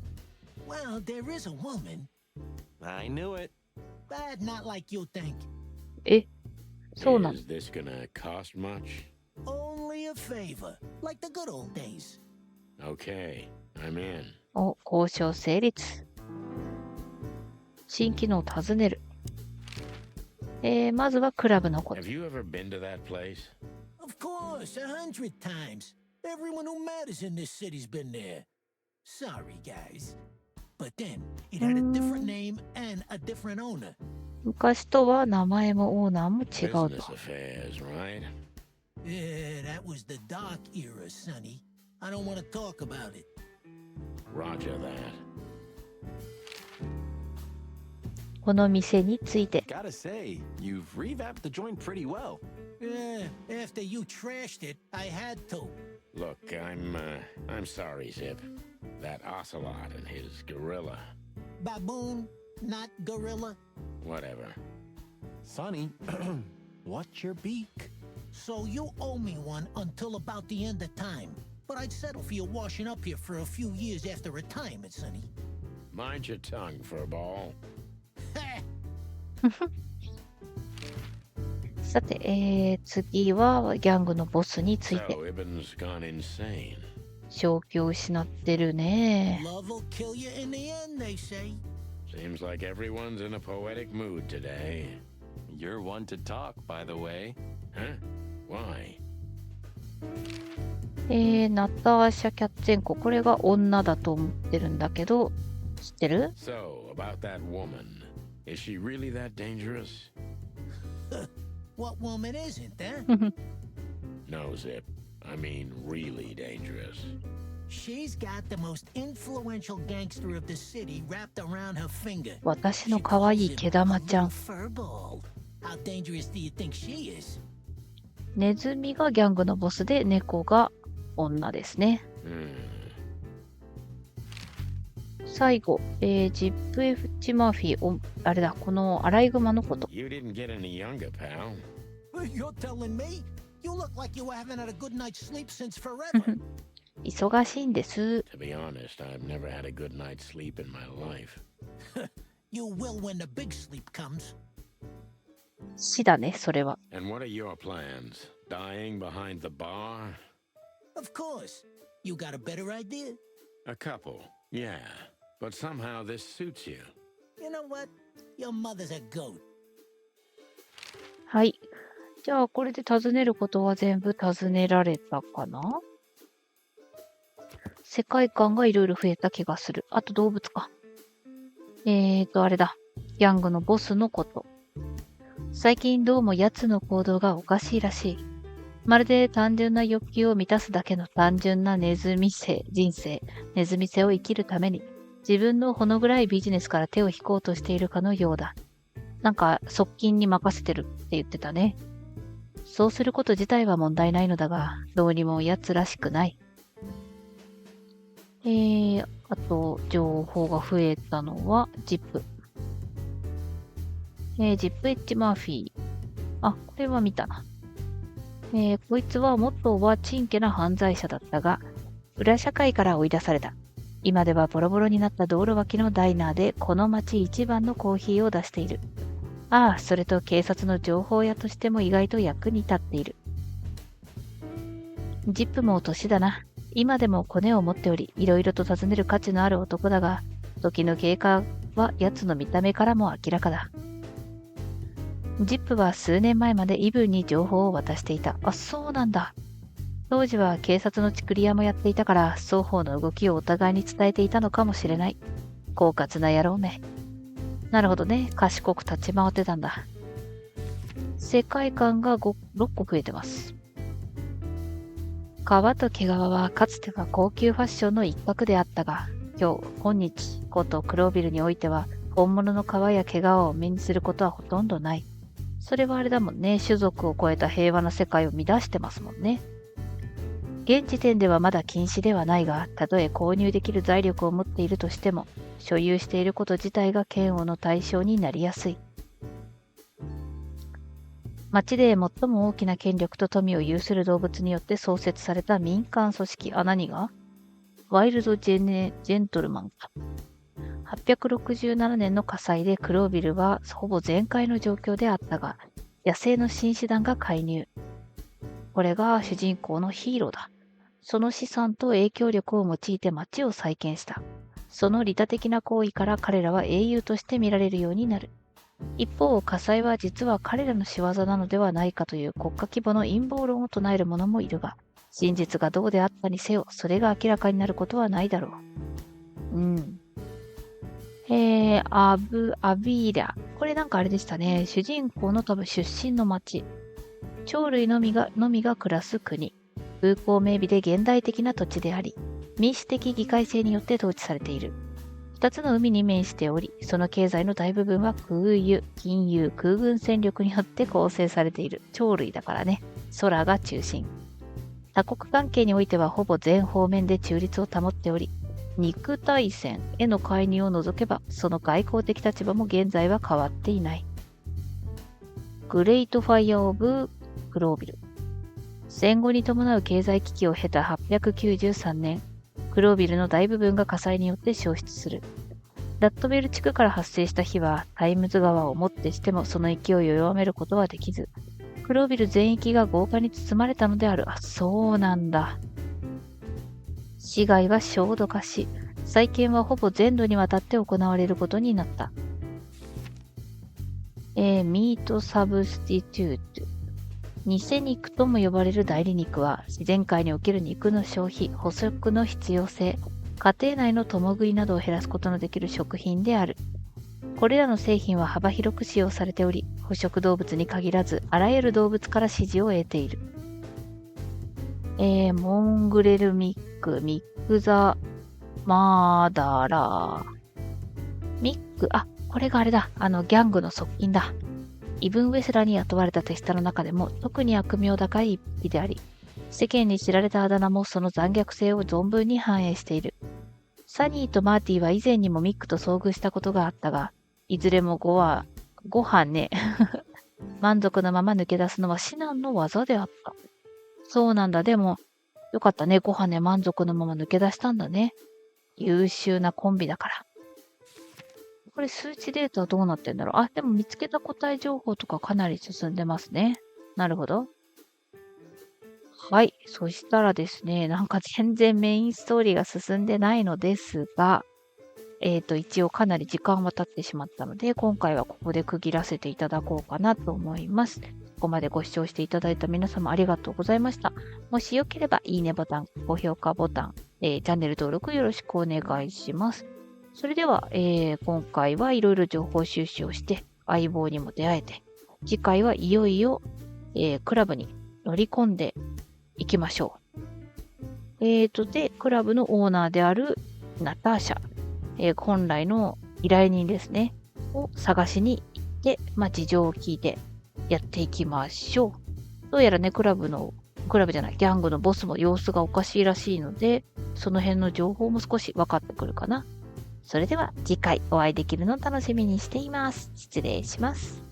Well, there is a woman, I knew it. but not like you think. え、そうなの？ Is this gonna cost much? Only a favor, like the good old days. Okay, I'm in. お、交渉成立。新機能を尋ねる。まずはクラブのこと。 Have you ever been to that place? Of course, 100 times. Everyone who matters in this city's been there. Sorry, guys. But then, it had a different name and a different owner. 昔とは名前もオーナーも違う Business と。 affairs, right? Yeah, that was the dark era, Sonny. I don't want to talk about it. Roger that. この店について。 Gotta say, you've revamped the joint pretty well. Yeah, after you trashed it, I had to. Look, I'm sorry, Zip. That ocelot and his gorilla. Baboon, not gorilla. Whatever. Sonny, what's your beak? So you owe me one until about the end of time. But I'd settle for you washing up here for a few years after retirement, Sonny. Mind your tongue, furball. さて、次はギャングのボスについて。 So Ibn's gone insane. 正気を失ってるね。 Love will kill you in the end, they say. Seems like everyone's in a poetic mood today. You're one to talk, by the way. Huh? Why? ナターシャ・キャッツェンコ。これが女だと思ってるんだけど、知ってる？ So, about that woman. Is she really that dangerous? What woman isn't, eh? No, Zip. I mean, really dangerous. She's got the most influential gangster of the city wrapped around her finger. 私の可愛い毛玉ちゃん。 Furball. How dangerous do you think she is? ネズミがギャングのボスで、猫が女ですね。最後、ジップ・エフチ・マーフィー、あれだ、このアライグマのこと。 You didn't get any younger, pal. You're telling me? You look like you haven't had a good night's sleep since forever. 忙しいんです。 To be honest, I've never had a good night's sleep in my life. You will when the big sleep comes. 死だね、それは。 And what are your plans? Dying behind the bar? Of course. You got a better idea? A couple, yeah. But somehow this suits you. You know what? Your mother's a goat. はい。じゃあ、これで尋ねることは全部尋ねられたかな？世界観がいろいろ増えた気がする。あと動物か。あれだ。ギャングのボスのこと。最近どうも奴の行動がおかしいらしい。まるで単純な欲求を満たすだけの単純なネズミ人生、ネズミ生を生きるために、自分のほの暗いビジネスから手を引こうとしているかのようだ。なんか、側近に任せてるって言ってたね。そうすること自体は問題ないのだが、どうにも奴らしくない。あと、情報が増えたのは、ジップ。ジップエッジ・マーフィー。あ、これは見たな。こいつは元はちんけな犯罪者だったが、裏社会から追い出された。今ではボロボロになった道路脇のダイナーでこの町一番のコーヒーを出している。ああ、それと警察の情報屋としても意外と役に立っている。ジップも年だな。今でもコネを持っており、いろいろと尋ねる価値のある男だが、時の経過は奴の見た目からも明らかだ。ジップは数年前までイブンに情報を渡していた。あ、そうなんだ。当時は警察のチクリ屋もやっていたから、双方の動きをお互いに伝えていたのかもしれない。狡猾な野郎め。なるほどね。賢く立ち回ってたんだ。世界観が6個増えてます。革と毛皮はかつては高級ファッションの一角であったが、今日ことクロービルにおいては、本物の革や毛皮を目にすることはほとんどない。それはあれだもんね。種族を超えた平和な世界を乱してますもんね。現時点ではまだ禁止ではないが、たとえ購入できる財力を持っているとしても、所有していること自体が嫌悪の対象になりやすい。町で最も大きな権力と富を有する動物によって創設された民間組織、何がワイルドジェントルマンか。867年の火災でクロービルはほぼ全壊の状況であったが、野生の紳士団が介入。これが主人公のヒーローだ。その資産と影響力を用いて町を再建した。その利他的な行為から彼らは英雄として見られるようになる。一方、火災は実は彼らの仕業なのではないかという国家規模の陰謀論を唱える者もいるが、真実がどうであったにせよ、それが明らかになることはないだろう。アビーラ。これなんかあれでしたね。主人公の多分出身の町。鳥類のみが暮らす国。風光明媚で現代的な土地であり、民主的議会制によって統治されている。二つの海に面しており、その経済の大部分は空輸、金融、空軍戦力によって構成されている。鳥類だからね。空が中心。多国関係においてはほぼ全方面で中立を保っており、肉体戦への介入を除けば、その外交的立場も現在は変わっていない。グレイトファイヤー・オブ・クロービル。戦後に伴う経済危機を経た893年、クロービルの大部分が火災によって焼失する。ラットベル地区から発生した火は、タイムズ川をもってしてもその勢いを弱めることはできず、クロービル全域が豪華に包まれたのである。あ、そうなんだ。市街は焦土化し、再建はほぼ全土にわたって行われることになった。ミートサブスティテュート。偽肉とも呼ばれる代理肉は、自然界における肉の消費、捕食の必要性、家庭内の共食いなどを減らすことのできる食品である。これらの製品は幅広く使用されており、捕食動物に限らず、あらゆる動物から支持を得ている。モングレルミックザマーダラー。これがあれだ。ギャングの側近だ。イブン・ウェスラーに雇われた手下の中でも特に悪名高い一匹であり、世間に知られたあだ名もその残虐性を存分に反映している。サニーとマーティは以前にもミックと遭遇したことがあったが、いずれもご飯ね。満足のまま抜け出すのは至難の技であった。そうなんだ。でも、よかったね。ご飯ね、満足のまま抜け出したんだね。優秀なコンビだから。これ数値データはどうなってんだろう。でも見つけた答え情報とかかなり進んでますね。なるほど。はい。そしたらですね、なんか全然メインストーリーが進んでないのですが、一応かなり時間は経ってしまったので、今回はここで区切らせていただこうかなと思います。ここまでご視聴していただいた皆様ありがとうございました。もしよければいいねボタン、高評価ボタン、チャンネル登録よろしくお願いします。それでは、今回はいろいろ情報収集をして相棒にも出会えて、次回はいよいよ、クラブに乗り込んでいきましょう。で、クラブのオーナーであるナターシャ、本来の依頼人ですね、を探しに行って、事情を聞いてやっていきましょう。どうやらね、ギャングのボスも様子がおかしいらしいので、その辺の情報も少し分かってくるかな。それでは次回お会いできるのを楽しみにしています。失礼します。